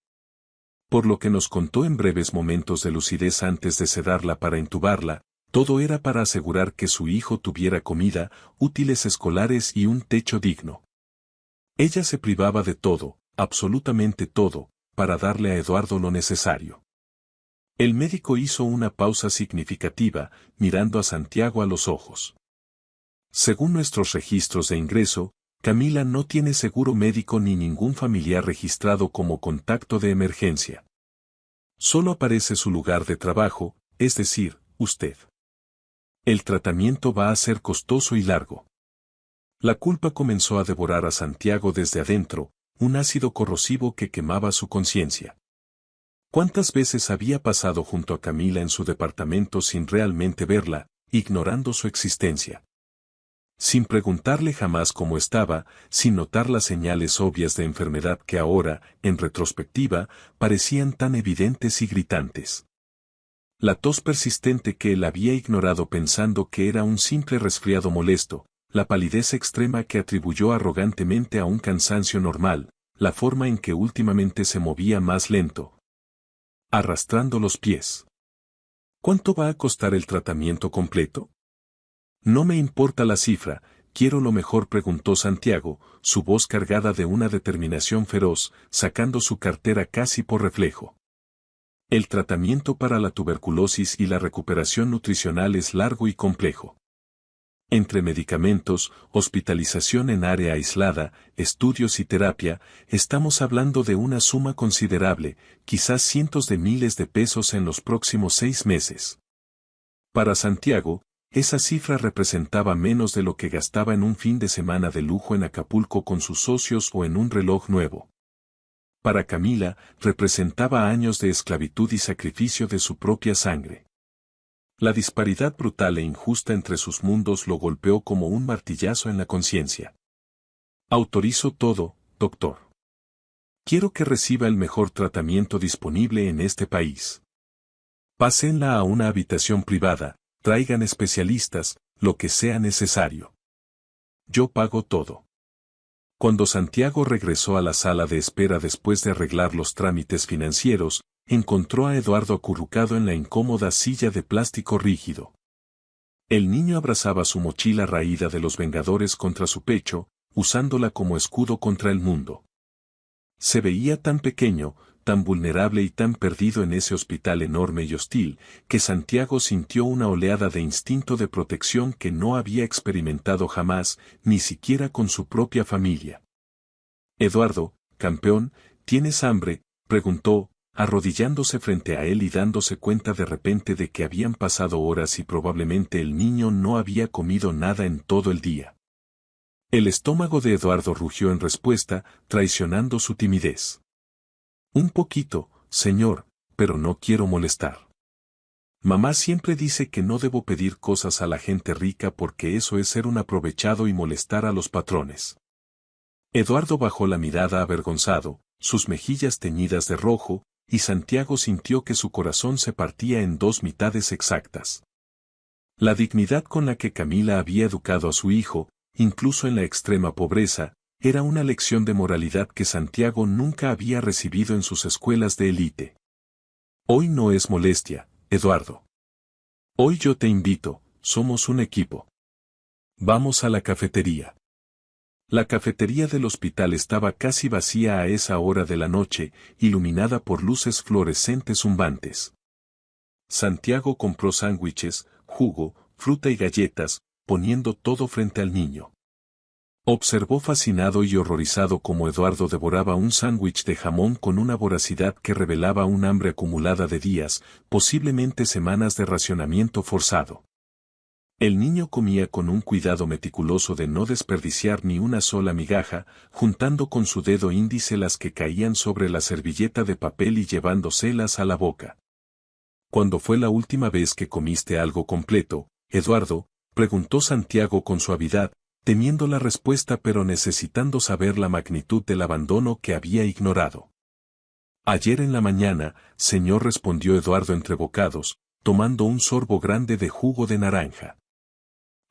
Por lo que nos contó en breves momentos de lucidez antes de sedarla para intubarla, todo era para asegurar que su hijo tuviera comida, útiles escolares y un techo digno. Ella se privaba de todo, absolutamente todo, para darle a Eduardo lo necesario. El médico hizo una pausa significativa, mirando a Santiago a los ojos. Según nuestros registros de ingreso, Camila no tiene seguro médico ni ningún familiar registrado como contacto de emergencia. Solo aparece su lugar de trabajo, es decir, usted. El tratamiento va a ser costoso y largo. La culpa comenzó a devorar a Santiago desde adentro, un ácido corrosivo que quemaba su conciencia. ¿Cuántas veces había pasado junto a Camila en su departamento sin realmente verla, ignorando su existencia? Sin preguntarle jamás cómo estaba, sin notar las señales obvias de enfermedad que ahora, en retrospectiva, parecían tan evidentes y gritantes. La tos persistente que él había ignorado pensando que era un simple resfriado molesto, la palidez extrema que atribuyó arrogantemente a un cansancio normal, la forma en que últimamente se movía más lento, arrastrando los pies. ¿Cuánto va a costar el tratamiento completo? No me importa la cifra, quiero lo mejor, preguntó Santiago, su voz cargada de una determinación feroz, sacando su cartera casi por reflejo. El tratamiento para la tuberculosis y la recuperación nutricional es largo y complejo. Entre medicamentos, hospitalización en área aislada, estudios y terapia, estamos hablando de una suma considerable, quizás cientos de miles de pesos en los próximos 6 meses. Para Santiago, esa cifra representaba menos de lo que gastaba en un fin de semana de lujo en Acapulco con sus socios o en un reloj nuevo. Para Camila, representaba años de esclavitud y sacrificio de su propia sangre. La disparidad brutal e injusta entre sus mundos lo golpeó como un martillazo en la conciencia. Autorizo todo, doctor. Quiero que reciba el mejor tratamiento disponible en este país. Pásenla a una habitación privada, traigan especialistas, lo que sea necesario. Yo pago todo. Cuando Santiago regresó a la sala de espera después de arreglar los trámites financieros, encontró a Eduardo acurrucado en la incómoda silla de plástico rígido. El niño abrazaba su mochila raída de los Vengadores contra su pecho, usándola como escudo contra el mundo. Se veía tan pequeño, tan vulnerable y tan perdido en ese hospital enorme y hostil, que Santiago sintió una oleada de instinto de protección que no había experimentado jamás, ni siquiera con su propia familia. Eduardo, campeón, ¿tienes hambre?, preguntó, arrodillándose frente a él y dándose cuenta de repente de que habían pasado horas y probablemente el niño no había comido nada en todo el día. El estómago de Eduardo rugió en respuesta, traicionando su timidez. Un poquito, señor, pero no quiero molestar. Mamá siempre dice que no debo pedir cosas a la gente rica porque eso es ser un aprovechado y molestar a los patrones. Eduardo bajó la mirada avergonzado, sus mejillas teñidas de rojo, y Santiago sintió que su corazón se partía en dos mitades exactas. La dignidad con la que Camila había educado a su hijo, incluso en la extrema pobreza, era una lección de moralidad que Santiago nunca había recibido en sus escuelas de élite. Hoy no es molestia, Eduardo. Hoy yo te invito, somos un equipo. Vamos a la cafetería. La cafetería del hospital estaba casi vacía a esa hora de la noche, iluminada por luces fluorescentes zumbantes. Santiago compró sándwiches, jugo, fruta y galletas, poniendo todo frente al niño. Observó fascinado y horrorizado cómo Eduardo devoraba un sándwich de jamón con una voracidad que revelaba un hambre acumulada de días, posiblemente semanas de racionamiento forzado. El niño comía con un cuidado meticuloso de no desperdiciar ni una sola migaja, juntando con su dedo índice las que caían sobre la servilleta de papel y llevándoselas a la boca. ¿Cuándo fue la última vez que comiste algo completo, Eduardo?, preguntó Santiago con suavidad, temiendo la respuesta pero necesitando saber la magnitud del abandono que había ignorado. Ayer en la mañana, señor, respondió Eduardo entre bocados, tomando un sorbo grande de jugo de naranja.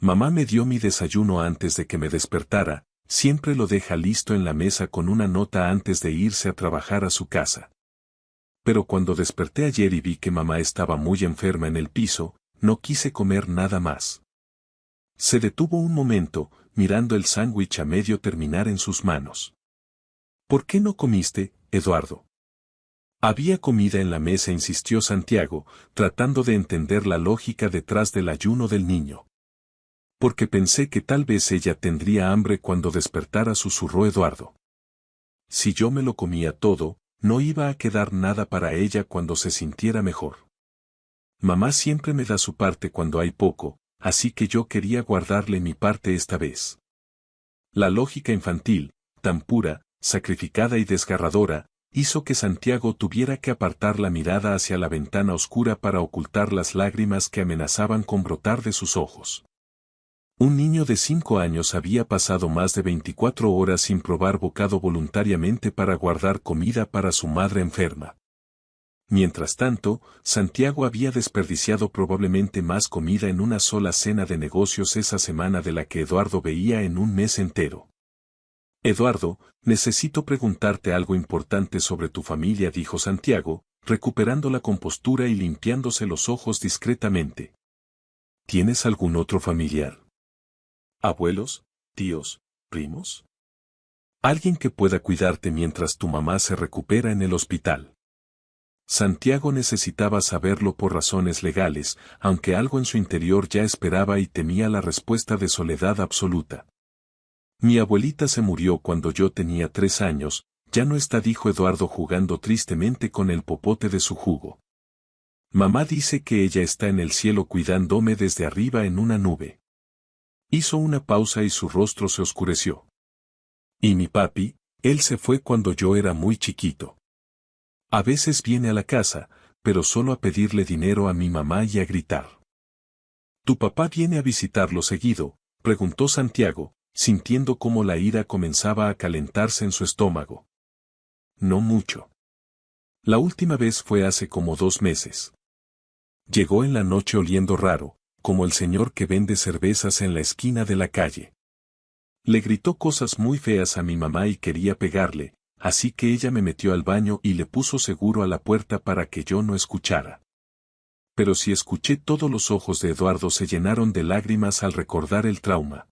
Mamá me dio mi desayuno antes de que me despertara, siempre lo deja listo en la mesa con una nota antes de irse a trabajar a su casa. Pero cuando desperté ayer y vi que mamá estaba muy enferma en el piso, no quise comer nada más. Se detuvo un momento, mirando el sándwich a medio terminar en sus manos. ¿Por qué no comiste, Eduardo? Había comida en la mesa, insistió Santiago, tratando de entender la lógica detrás del ayuno del niño. Porque pensé que tal vez ella tendría hambre cuando despertara, susurró Eduardo. Si yo me lo comía todo, no iba a quedar nada para ella cuando se sintiera mejor. Mamá siempre me da su parte cuando hay poco, así que yo quería guardarle mi parte esta vez. La lógica infantil, tan pura, sacrificada y desgarradora, hizo que Santiago tuviera que apartar la mirada hacia la ventana oscura para ocultar las lágrimas que amenazaban con brotar de sus ojos. Un niño de 5 años había pasado más de 24 horas sin probar bocado voluntariamente para guardar comida para su madre enferma. Mientras tanto, Santiago había desperdiciado probablemente más comida en una sola cena de negocios esa semana de la que Eduardo veía en un mes entero. Eduardo, necesito preguntarte algo importante sobre tu familia, dijo Santiago, recuperando la compostura y limpiándose los ojos discretamente. ¿Tienes algún otro familiar? ¿Abuelos, tíos, primos? ¿Alguien que pueda cuidarte mientras tu mamá se recupera en el hospital? Santiago necesitaba saberlo por razones legales, aunque algo en su interior ya esperaba y temía la respuesta de soledad absoluta. Mi abuelita se murió cuando yo tenía 3 años, ya no está, dijo Eduardo jugando tristemente con el popote de su jugo. Mamá dice que ella está en el cielo cuidándome desde arriba en una nube. Hizo una pausa y su rostro se oscureció. ¿Y mi papi? Él se fue cuando yo era muy chiquito. A veces viene a la casa, pero solo a pedirle dinero a mi mamá y a gritar. ¿Tu papá viene a visitarlo seguido?, preguntó Santiago, sintiendo cómo la ira comenzaba a calentarse en su estómago. No mucho. La última vez fue hace como 2 meses. Llegó en la noche oliendo raro, como el señor que vende cervezas en la esquina de la calle. Le gritó cosas muy feas a mi mamá y quería pegarle, así que ella me metió al baño y le puso seguro a la puerta para que yo no escuchara. Pero sí escuché. Todos los ojos de Eduardo se llenaron de lágrimas al recordar el trauma.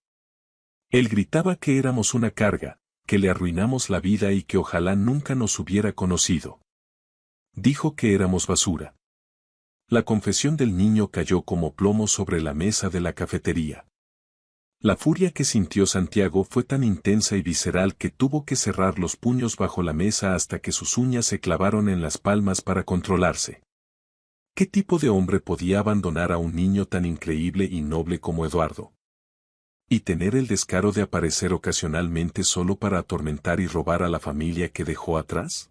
Él gritaba que éramos una carga, que le arruinamos la vida y que ojalá nunca nos hubiera conocido. Dijo que éramos basura. La confesión del niño cayó como plomo sobre la mesa de la cafetería. La furia que sintió Santiago fue tan intensa y visceral que tuvo que cerrar los puños bajo la mesa hasta que sus uñas se clavaron en las palmas para controlarse. ¿Qué tipo de hombre podía abandonar a un niño tan increíble y noble como Eduardo? Y tener el descaro de aparecer ocasionalmente solo para atormentar y robar a la familia que dejó atrás.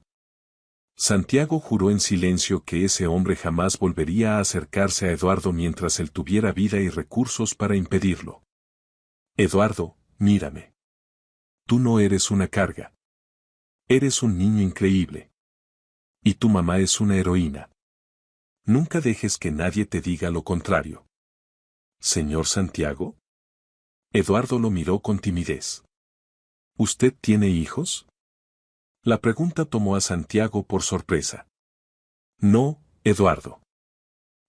Santiago juró en silencio que ese hombre jamás volvería a acercarse a Eduardo mientras él tuviera vida y recursos para impedirlo. Eduardo, mírame. Tú no eres una carga. Eres un niño increíble. Y tu mamá es una heroína. Nunca dejes que nadie te diga lo contrario. ¿Señor Santiago? Eduardo lo miró con timidez. ¿Usted tiene hijos? La pregunta tomó a Santiago por sorpresa. No, Eduardo.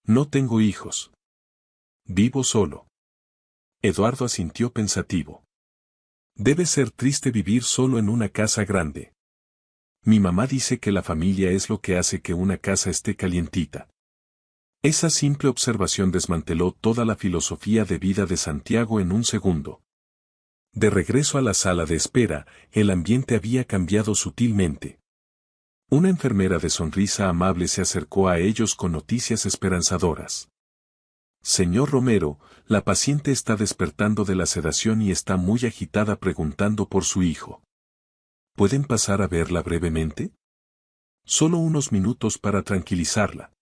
No tengo hijos. Vivo solo. Eduardo asintió pensativo. Debe ser triste vivir solo en una casa grande. Mi mamá dice que la familia es lo que hace que una casa esté calientita. Esa simple observación desmanteló toda la filosofía de vida de Santiago en un segundo. De regreso a la sala de espera, el ambiente había cambiado sutilmente. Una enfermera de sonrisa amable se acercó a ellos con noticias esperanzadoras. Señor Romero, la paciente está despertando de la sedación y está muy agitada preguntando por su hijo. ¿Pueden pasar a verla brevemente? Solo unos minutos para tranquilizarla.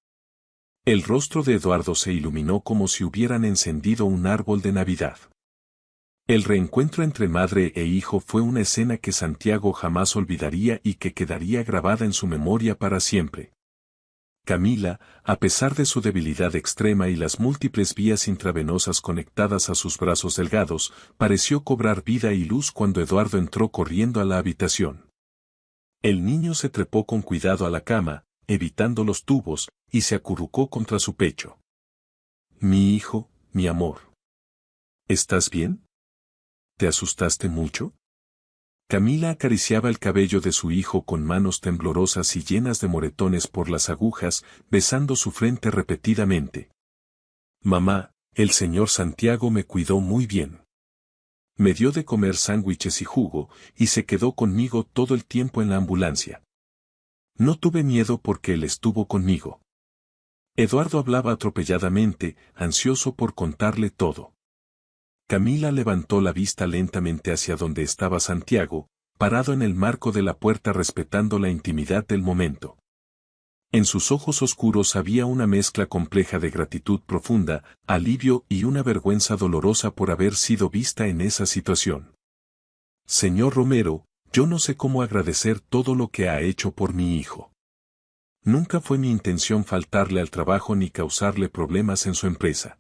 El rostro de Eduardo se iluminó como si hubieran encendido un árbol de Navidad. El reencuentro entre madre e hijo fue una escena que Santiago jamás olvidaría y que quedaría grabada en su memoria para siempre. Camila, a pesar de su debilidad extrema y las múltiples vías intravenosas conectadas a sus brazos delgados, pareció cobrar vida y luz cuando Eduardo entró corriendo a la habitación. El niño se trepó con cuidado a la cama, evitando los tubos, y se acurrucó contra su pecho. Mi hijo, mi amor. ¿Estás bien? ¿Te asustaste mucho? Camila acariciaba el cabello de su hijo con manos temblorosas y llenas de moretones por las agujas, besando su frente repetidamente. Mamá, el señor Santiago me cuidó muy bien. Me dio de comer sándwiches y jugo, y se quedó conmigo todo el tiempo en la ambulancia. No tuve miedo porque él estuvo conmigo. Eduardo hablaba atropelladamente, ansioso por contarle todo. Camila levantó la vista lentamente hacia donde estaba Santiago, parado en el marco de la puerta respetando la intimidad del momento. En sus ojos oscuros había una mezcla compleja de gratitud profunda, alivio y una vergüenza dolorosa por haber sido vista en esa situación. Señor Romero, yo no sé cómo agradecer todo lo que ha hecho por mi hijo. Nunca fue mi intención faltarle al trabajo ni causarle problemas en su empresa.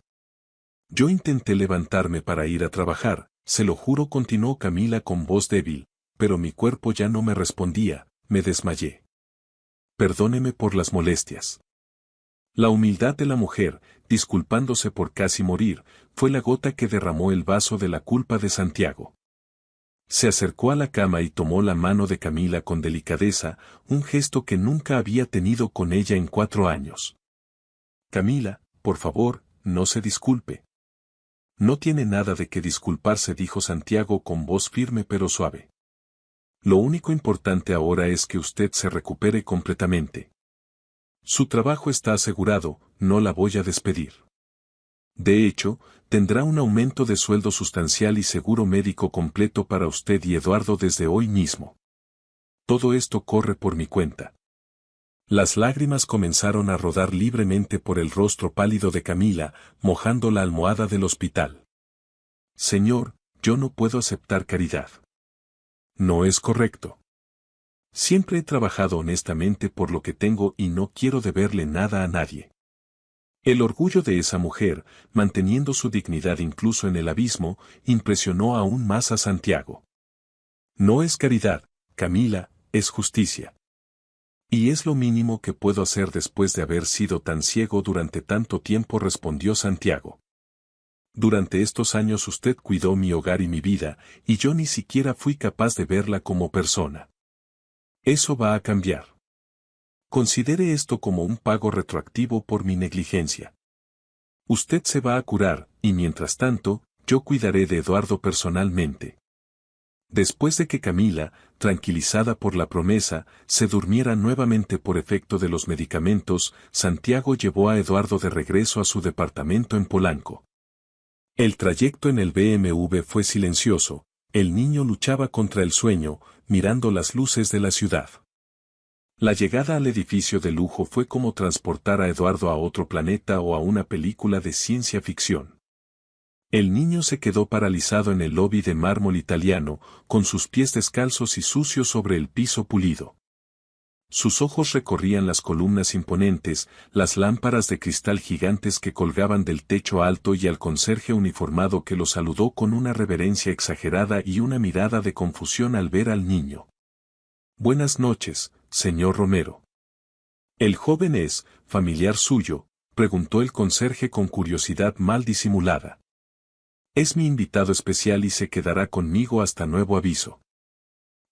Yo intenté levantarme para ir a trabajar, se lo juro, continuó Camila con voz débil, pero mi cuerpo ya no me respondía, me desmayé. Perdóneme por las molestias. La humildad de la mujer, disculpándose por casi morir, fue la gota que derramó el vaso de la culpa de Santiago. Se acercó a la cama y tomó la mano de Camila con delicadeza, un gesto que nunca había tenido con ella en 4 años. Camila, por favor, no se disculpe. No tiene nada de qué disculparse, dijo Santiago con voz firme pero suave. Lo único importante ahora es que usted se recupere completamente. Su trabajo está asegurado, no la voy a despedir. De hecho, tendrá un aumento de sueldo sustancial y seguro médico completo para usted y Eduardo desde hoy mismo. Todo esto corre por mi cuenta. Las lágrimas comenzaron a rodar libremente por el rostro pálido de Camila, mojando la almohada del hospital. Señor, yo no puedo aceptar caridad. No es correcto. Siempre he trabajado honestamente por lo que tengo y no quiero deberle nada a nadie. El orgullo de esa mujer, manteniendo su dignidad incluso en el abismo, impresionó aún más a Santiago. No es caridad, Camila, es justicia. Y es lo mínimo que puedo hacer después de haber sido tan ciego durante tanto tiempo, respondió Santiago. Durante estos años usted cuidó mi hogar y mi vida, y yo ni siquiera fui capaz de verla como persona. Eso va a cambiar. Considere esto como un pago retroactivo por mi negligencia. Usted se va a curar, y mientras tanto, yo cuidaré de Eduardo personalmente. Después de que Camila, tranquilizada por la promesa, se durmiera nuevamente por efecto de los medicamentos, Santiago llevó a Eduardo de regreso a su departamento en Polanco. El trayecto en el BMW fue silencioso, el niño luchaba contra el sueño, mirando las luces de la ciudad. La llegada al edificio de lujo fue como transportar a Eduardo a otro planeta o a una película de ciencia ficción. El niño se quedó paralizado en el lobby de mármol italiano, con sus pies descalzos y sucios sobre el piso pulido. Sus ojos recorrían las columnas imponentes, las lámparas de cristal gigantes que colgaban del techo alto y al conserje uniformado que lo saludó con una reverencia exagerada y una mirada de confusión al ver al niño. «Buenas noches, señor Romero». «¿El joven es familiar suyo?», preguntó el conserje con curiosidad mal disimulada. «Es mi invitado especial y se quedará conmigo hasta nuevo aviso.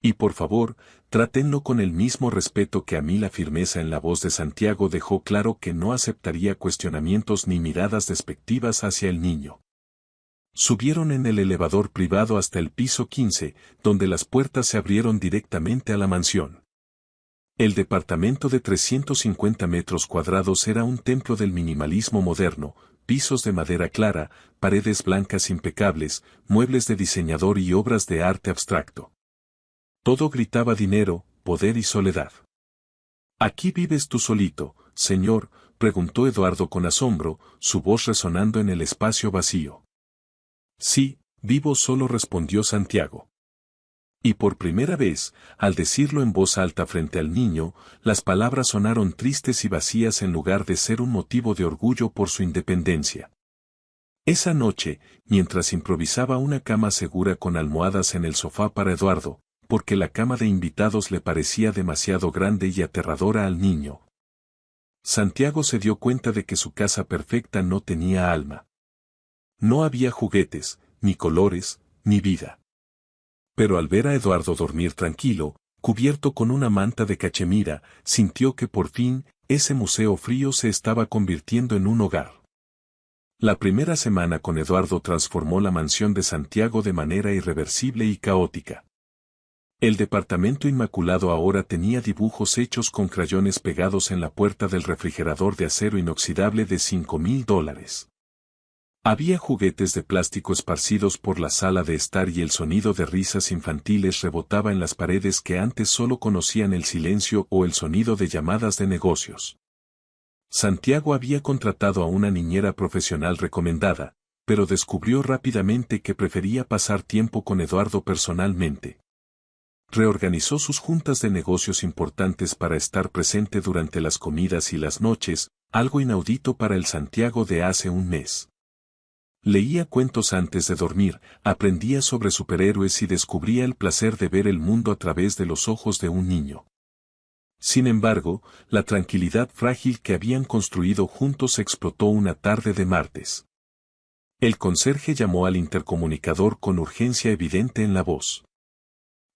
Y por favor, trátenlo con el mismo respeto que a mí». La firmeza en la voz de Santiago dejó claro que no aceptaría cuestionamientos ni miradas despectivas hacia el niño. Subieron en el elevador privado hasta el piso 15, donde las puertas se abrieron directamente a la mansión. El departamento de 350 metros cuadrados era un templo del minimalismo moderno, pisos de madera clara, paredes blancas impecables, muebles de diseñador y obras de arte abstracto. Todo gritaba dinero, poder y soledad. «¿Aquí vives tú solito, señor?», preguntó Eduardo con asombro, su voz resonando en el espacio vacío. «Sí, vivo solo», respondió Santiago. Y por primera vez, al decirlo en voz alta frente al niño, las palabras sonaron tristes y vacías en lugar de ser un motivo de orgullo por su independencia. Esa noche, mientras improvisaba una cama segura con almohadas en el sofá para Eduardo, porque la cama de invitados le parecía demasiado grande y aterradora al niño, Santiago se dio cuenta de que su casa perfecta no tenía alma. No había juguetes, ni colores, ni vida. Pero al ver a Eduardo dormir tranquilo, cubierto con una manta de cachemira, sintió que por fin, ese museo frío se estaba convirtiendo en un hogar. La primera semana con Eduardo transformó la mansión de Santiago de manera irreversible y caótica. El departamento inmaculado ahora tenía dibujos hechos con crayones pegados en la puerta del refrigerador de acero inoxidable de $5.000. Había juguetes de plástico esparcidos por la sala de estar y el sonido de risas infantiles rebotaba en las paredes que antes solo conocían el silencio o el sonido de llamadas de negocios. Santiago había contratado a una niñera profesional recomendada, pero descubrió rápidamente que prefería pasar tiempo con Eduardo personalmente. Reorganizó sus juntas de negocios importantes para estar presente durante las comidas y las noches, algo inaudito para el Santiago de hace un mes. Leía cuentos antes de dormir, aprendía sobre superhéroes y descubría el placer de ver el mundo a través de los ojos de un niño. Sin embargo, la tranquilidad frágil que habían construido juntos explotó una tarde de martes. El conserje llamó al intercomunicador con urgencia evidente en la voz.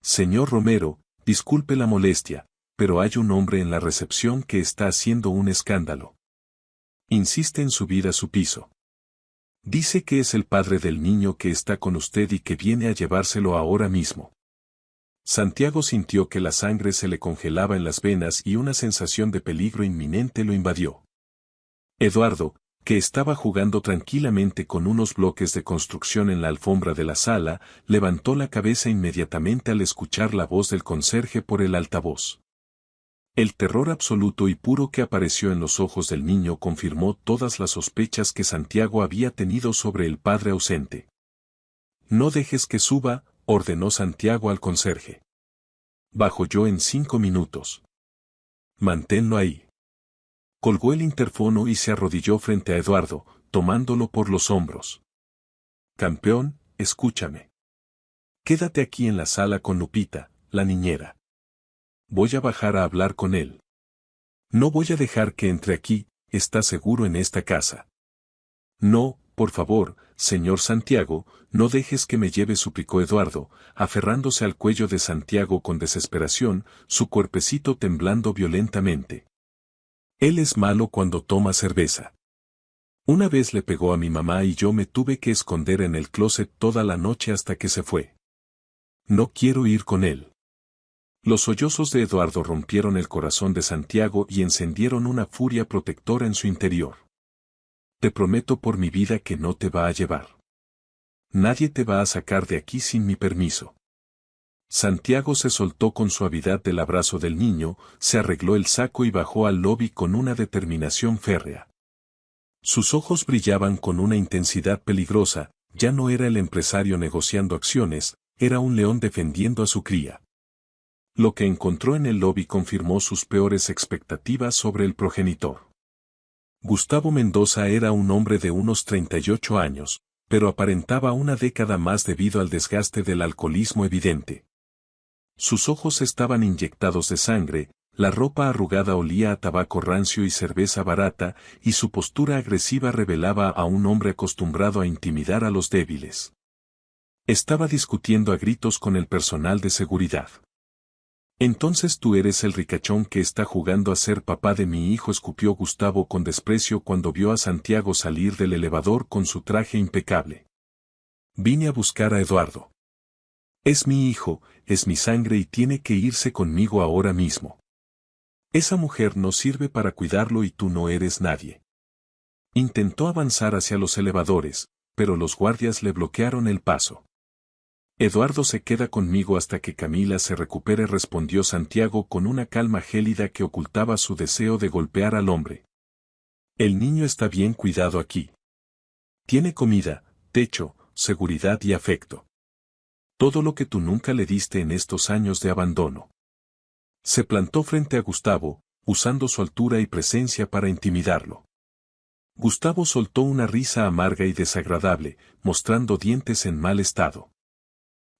«Señor Romero, disculpe la molestia, pero hay un hombre en la recepción que está haciendo un escándalo. Insiste en subir a su piso. Dice que es el padre del niño que está con usted y que viene a llevárselo ahora mismo». Santiago sintió que la sangre se le congelaba en las venas y una sensación de peligro inminente lo invadió. Eduardo, que estaba jugando tranquilamente con unos bloques de construcción en la alfombra de la sala, levantó la cabeza inmediatamente al escuchar la voz del conserje por el altavoz. El terror absoluto y puro que apareció en los ojos del niño confirmó todas las sospechas que Santiago había tenido sobre el padre ausente. «No dejes que suba», ordenó Santiago al conserje. «Bajo yo en 5 minutos. Manténlo ahí». Colgó el interfono y se arrodilló frente a Eduardo, tomándolo por los hombros. «Campeón, escúchame. Quédate aquí en la sala con Lupita, la niñera. Voy a bajar a hablar con él. No voy a dejar que entre aquí, está seguro en esta casa». «No, por favor, señor Santiago, no dejes que me lleve», suplicó Eduardo, aferrándose al cuello de Santiago con desesperación, su cuerpecito temblando violentamente. «Él es malo cuando toma cerveza. Una vez le pegó a mi mamá y yo me tuve que esconder en el closet toda la noche hasta que se fue. No quiero ir con él». Los sollozos de Eduardo rompieron el corazón de Santiago y encendieron una furia protectora en su interior. «Te prometo por mi vida que no te va a llevar. Nadie te va a sacar de aquí sin mi permiso. Santiago se soltó con suavidad del abrazo del niño, se arregló el saco y bajó al lobby con una determinación férrea. Sus ojos brillaban con una intensidad peligrosa, ya no era el empresario negociando acciones, era un león defendiendo a su cría. Lo que encontró en el lobby confirmó sus peores expectativas sobre el progenitor. Gustavo Mendoza era un hombre de unos 38 años, pero aparentaba una década más debido al desgaste del alcoholismo evidente. Sus ojos estaban inyectados de sangre, la ropa arrugada olía a tabaco rancio y cerveza barata, y su postura agresiva revelaba a un hombre acostumbrado a intimidar a los débiles. Estaba discutiendo a gritos con el personal de seguridad. «Entonces tú eres el ricachón que está jugando a ser papá de mi hijo», escupió Gustavo con desprecio cuando vio a Santiago salir del elevador con su traje impecable. «Vine a buscar a Eduardo. Es mi hijo, es mi sangre y tiene que irse conmigo ahora mismo. Esa mujer no sirve para cuidarlo y tú no eres nadie». Intentó avanzar hacia los elevadores, pero los guardias le bloquearon el paso. «Eduardo se queda conmigo hasta que Camila se recupere», respondió Santiago con una calma gélida que ocultaba su deseo de golpear al hombre. «El niño está bien cuidado aquí. Tiene comida, techo, seguridad y afecto. Todo lo que tú nunca le diste en estos años de abandono». Se plantó frente a Gustavo, usando su altura y presencia para intimidarlo. Gustavo soltó una risa amarga y desagradable, mostrando dientes en mal estado.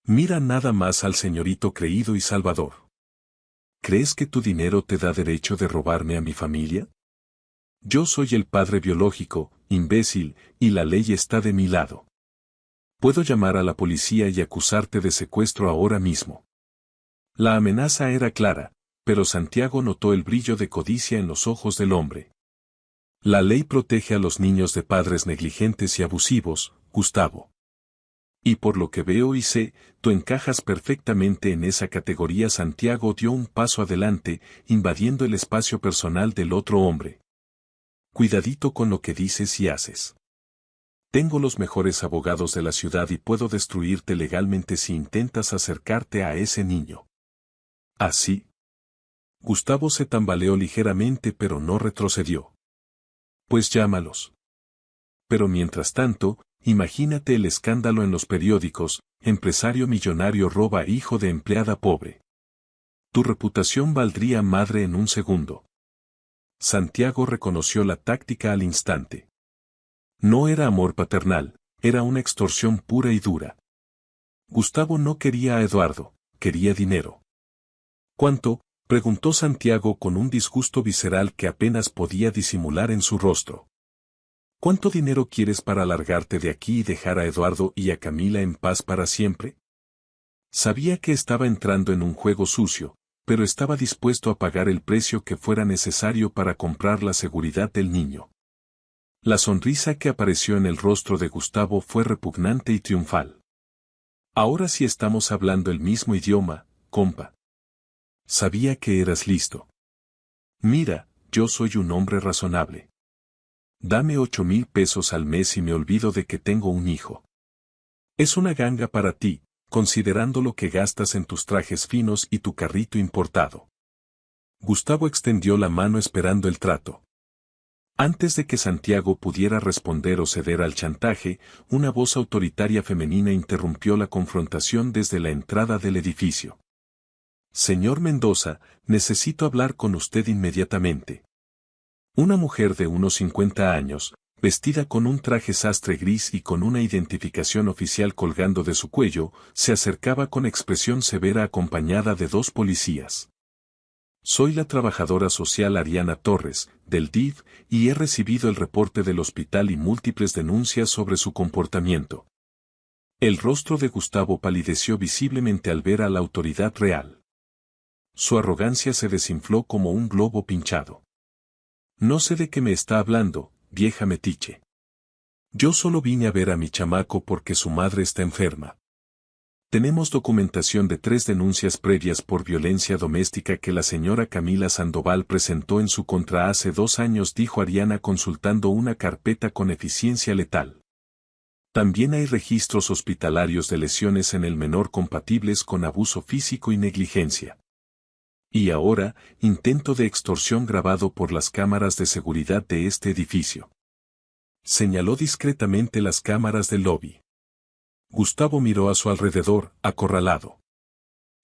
«Mira nada más al señorito creído y salvador. ¿Crees que tu dinero te da derecho de robarme a mi familia? Yo soy el padre biológico, imbécil, y la ley está de mi lado. Puedo llamar a la policía y acusarte de secuestro ahora mismo». La amenaza era clara, pero Santiago notó el brillo de codicia en los ojos del hombre. «La ley protege a los niños de padres negligentes y abusivos, Gustavo. Y por lo que veo y sé, tú encajas perfectamente en esa categoría». Santiago dio un paso adelante, invadiendo el espacio personal del otro hombre. «Cuidadito con lo que dices y haces. Tengo los mejores abogados de la ciudad y puedo destruirte legalmente si intentas acercarte a ese niño». «¿Así?» Gustavo se tambaleó ligeramente pero no retrocedió. «Pues llámalos. Pero mientras tanto, imagínate el escándalo en los periódicos: empresario millonario roba hijo de empleada pobre. Tu reputación valdría madre en un segundo». Santiago reconoció la táctica al instante. No era amor paternal, era una extorsión pura y dura. Gustavo no quería a Eduardo, quería dinero. «¿Cuánto?», preguntó Santiago con un disgusto visceral que apenas podía disimular en su rostro. «¿Cuánto dinero quieres para largarte de aquí y dejar a Eduardo y a Camila en paz para siempre?» Sabía que estaba entrando en un juego sucio, pero estaba dispuesto a pagar el precio que fuera necesario para comprar la seguridad del niño. La sonrisa que apareció en el rostro de Gustavo fue repugnante y triunfal. «Ahora sí estamos hablando el mismo idioma, compa. Sabía que eras listo. Mira, yo soy un hombre razonable. Dame 8,000 pesos al mes y me olvido de que tengo un hijo. Es una ganga para ti, considerando lo que gastas en tus trajes finos y tu carrito importado». Gustavo extendió la mano esperando el trato. Antes de que Santiago pudiera responder o ceder al chantaje, una voz autoritaria femenina interrumpió la confrontación desde la entrada del edificio. «Señor Mendoza, necesito hablar con usted inmediatamente». Una mujer de unos 50 años, vestida con un traje sastre gris y con una identificación oficial colgando de su cuello, se acercaba con expresión severa acompañada de 2 policías. «Soy la trabajadora social Ariana Torres, del DIF, y he recibido el reporte del hospital y múltiples denuncias sobre su comportamiento». El rostro de Gustavo palideció visiblemente al ver a la autoridad real. Su arrogancia se desinfló como un globo pinchado. «No sé de qué me está hablando, vieja metiche. Yo solo vine a ver a mi chamaco porque su madre está enferma. Tenemos documentación de 3 denuncias previas por violencia doméstica que la señora Camila Sandoval presentó en su contra hace 2 años», dijo Ariana consultando una carpeta con eficiencia letal. También hay registros hospitalarios de lesiones en el menor compatibles con abuso físico y negligencia. Y ahora, intento de extorsión grabado por las cámaras de seguridad de este edificio. Señaló discretamente las cámaras del lobby. Gustavo miró a su alrededor, acorralado.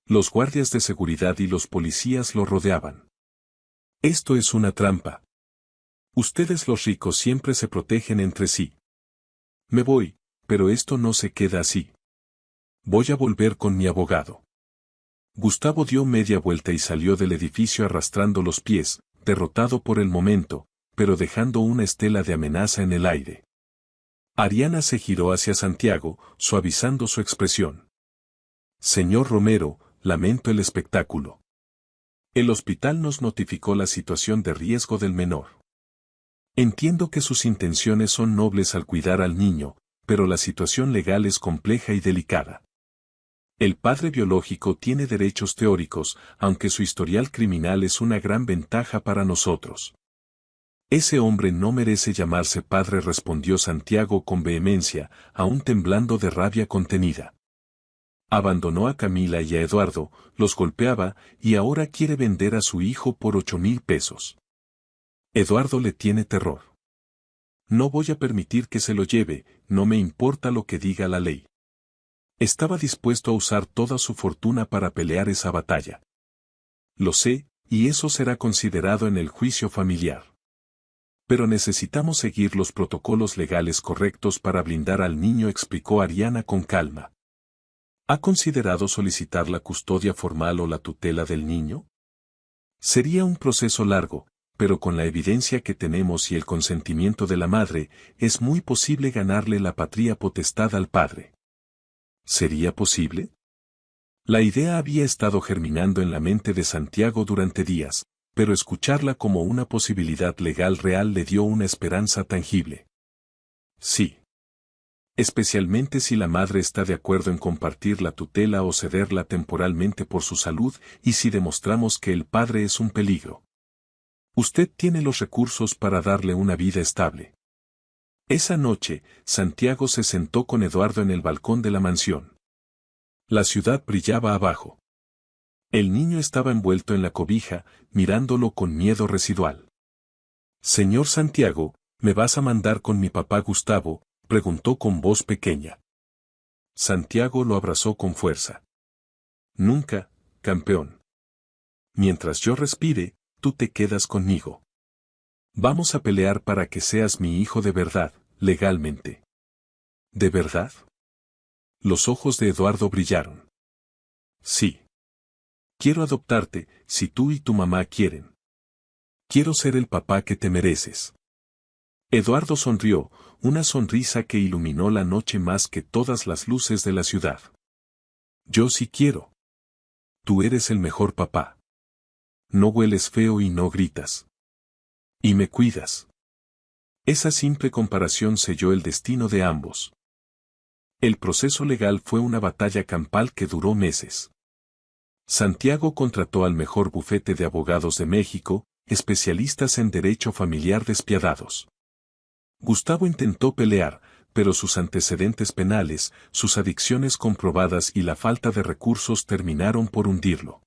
Los guardias de seguridad y los policías lo rodeaban. Esto es una trampa. Ustedes los ricos siempre se protegen entre sí. Me voy, pero esto no se queda así. Voy a volver con mi abogado. Gustavo dio media vuelta y salió del edificio arrastrando los pies, derrotado por el momento, pero dejando una estela de amenaza en el aire. Ariana se giró hacia Santiago, suavizando su expresión. Señor Romero, lamento el espectáculo. El hospital nos notificó la situación de riesgo del menor. Entiendo que sus intenciones son nobles al cuidar al niño, pero la situación legal es compleja y delicada. El padre biológico tiene derechos teóricos, aunque su historial criminal es una gran ventaja para nosotros. Ese hombre no merece llamarse padre, respondió Santiago con vehemencia, aún temblando de rabia contenida. Abandonó a Camila y a Eduardo, los golpeaba, y ahora quiere vender a su hijo por 8,000 pesos. Eduardo le tiene terror. No voy a permitir que se lo lleve, no me importa lo que diga la ley. Estaba dispuesto a usar toda su fortuna para pelear esa batalla. Lo sé, y eso será considerado en el juicio familiar. Pero necesitamos seguir los protocolos legales correctos para blindar al niño, explicó Ariana con calma. ¿Ha considerado solicitar la custodia formal o la tutela del niño? Sería un proceso largo, pero con la evidencia que tenemos y el consentimiento de la madre, es muy posible ganarle la patria potestad al padre. ¿Sería posible? La idea había estado germinando en la mente de Santiago durante días, pero escucharla como una posibilidad legal real le dio una esperanza tangible. Sí. Especialmente si la madre está de acuerdo en compartir la tutela o cederla temporalmente por su salud y si demostramos que el padre es un peligro. Usted tiene los recursos para darle una vida estable. Esa noche, Santiago se sentó con Eduardo en el balcón de la mansión. La ciudad brillaba abajo. El niño estaba envuelto en la cobija, mirándolo con miedo residual. Señor Santiago, ¿me vas a mandar con mi papá Gustavo?, preguntó con voz pequeña. Santiago lo abrazó con fuerza. Nunca, campeón. Mientras yo respire, tú te quedas conmigo. Vamos a pelear para que seas mi hijo de verdad, legalmente. ¿De verdad? Los ojos de Eduardo brillaron. Sí. Quiero adoptarte, si tú y tu mamá quieren. Quiero ser el papá que te mereces. Eduardo sonrió, una sonrisa que iluminó la noche más que todas las luces de la ciudad. Yo sí quiero. Tú eres el mejor papá. No hueles feo y no gritas. Y me cuidas. Esa simple comparación selló el destino de ambos. El proceso legal fue una batalla campal que duró meses. Santiago contrató al mejor bufete de abogados de México, especialistas en derecho familiar despiadados. Gustavo intentó pelear, pero sus antecedentes penales, sus adicciones comprobadas y la falta de recursos terminaron por hundirlo.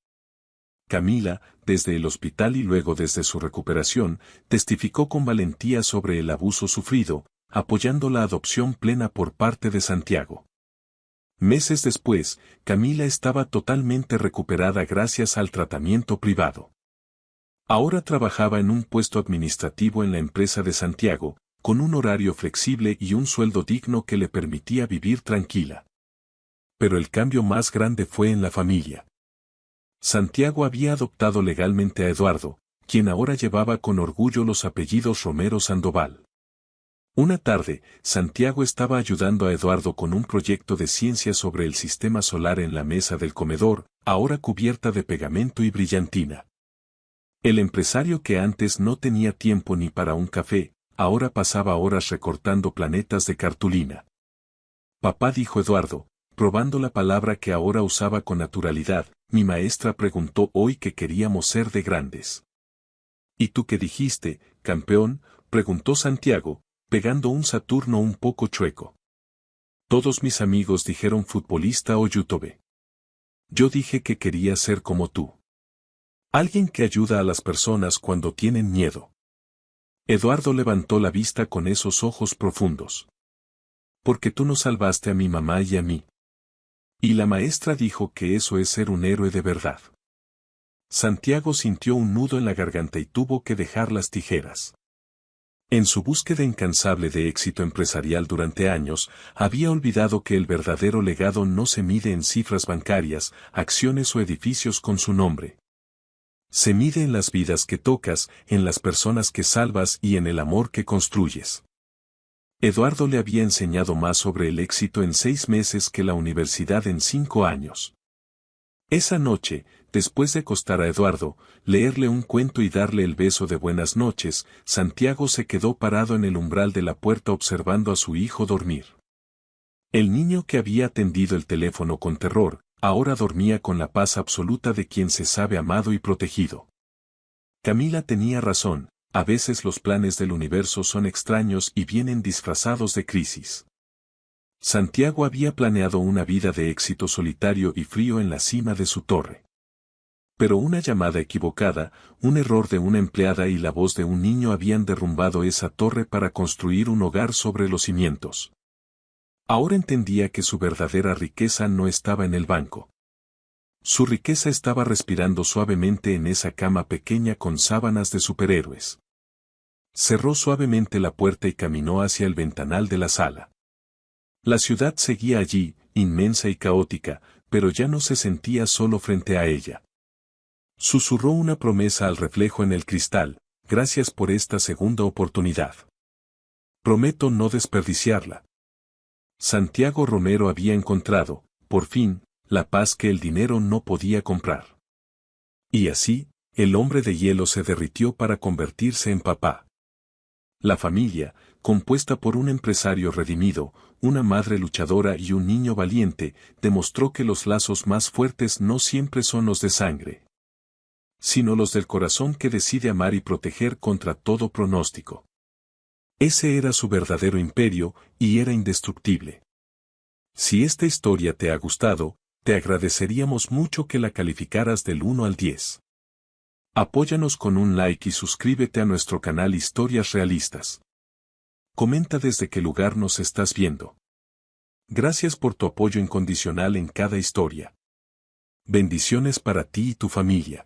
Camila, desde el hospital y luego desde su recuperación, testificó con valentía sobre el abuso sufrido, apoyando la adopción plena por parte de Santiago. Meses después, Camila estaba totalmente recuperada gracias al tratamiento privado. Ahora trabajaba en un puesto administrativo en la empresa de Santiago, con un horario flexible y un sueldo digno que le permitía vivir tranquila. Pero el cambio más grande fue en la familia. Santiago había adoptado legalmente a Eduardo, quien ahora llevaba con orgullo los apellidos Romero Sandoval. Una tarde, Santiago estaba ayudando a Eduardo con un proyecto de ciencia sobre el sistema solar en la mesa del comedor, ahora cubierta de pegamento y brillantina. El empresario que antes no tenía tiempo ni para un café, ahora pasaba horas recortando planetas de cartulina. Papá, dijo Eduardo, probando la palabra que ahora usaba con naturalidad, mi maestra preguntó hoy qué queríamos ser de grandes. ¿Y tú qué dijiste, campeón?, preguntó Santiago, pegando un Saturno un poco chueco. Todos mis amigos dijeron futbolista o youtuber. Yo dije que quería ser como tú. Alguien que ayuda a las personas cuando tienen miedo. Eduardo levantó la vista con esos ojos profundos. Porque tú nos salvaste a mi mamá y a mí. Y la maestra dijo que eso es ser un héroe de verdad. Santiago sintió un nudo en la garganta y tuvo que dejar las tijeras. En su búsqueda incansable de éxito empresarial durante años, había olvidado que el verdadero legado no se mide en cifras bancarias, acciones o edificios con su nombre. Se mide en las vidas que tocas, en las personas que salvas y en el amor que construyes. Eduardo le había enseñado más sobre el éxito en 6 meses que la universidad en 5 años. Esa noche, después de acostar a Eduardo, leerle un cuento y darle el beso de buenas noches, Santiago se quedó parado en el umbral de la puerta observando a su hijo dormir. El niño que había atendido el teléfono con terror, ahora dormía con la paz absoluta de quien se sabe amado y protegido. Camila tenía razón, a veces los planes del universo son extraños y vienen disfrazados de crisis. Santiago había planeado una vida de éxito solitario y frío en la cima de su torre. Pero una llamada equivocada, un error de una empleada y la voz de un niño habían derrumbado esa torre para construir un hogar sobre los cimientos. Ahora entendía que su verdadera riqueza no estaba en el banco. Su riqueza estaba respirando suavemente en esa cama pequeña con sábanas de superhéroes. Cerró suavemente la puerta y caminó hacia el ventanal de la sala. La ciudad seguía allí, inmensa y caótica, pero ya no se sentía solo frente a ella. Susurró una promesa al reflejo en el cristal: gracias por esta segunda oportunidad. Prometo no desperdiciarla. Santiago Romero había encontrado, por fin, la paz que el dinero no podía comprar. Y así, el hombre de hielo se derritió para convertirse en papá. La familia, compuesta por un empresario redimido, una madre luchadora y un niño valiente, demostró que los lazos más fuertes no siempre son los de sangre, sino los del corazón que decide amar y proteger contra todo pronóstico. Ese era su verdadero imperio, y era indestructible. Si esta historia te ha gustado, te agradeceríamos mucho que la calificaras del 1 al 10. Apóyanos con un like y suscríbete a nuestro canal Historias Realistas. Comenta desde qué lugar nos estás viendo. Gracias por tu apoyo incondicional en cada historia. Bendiciones para ti y tu familia.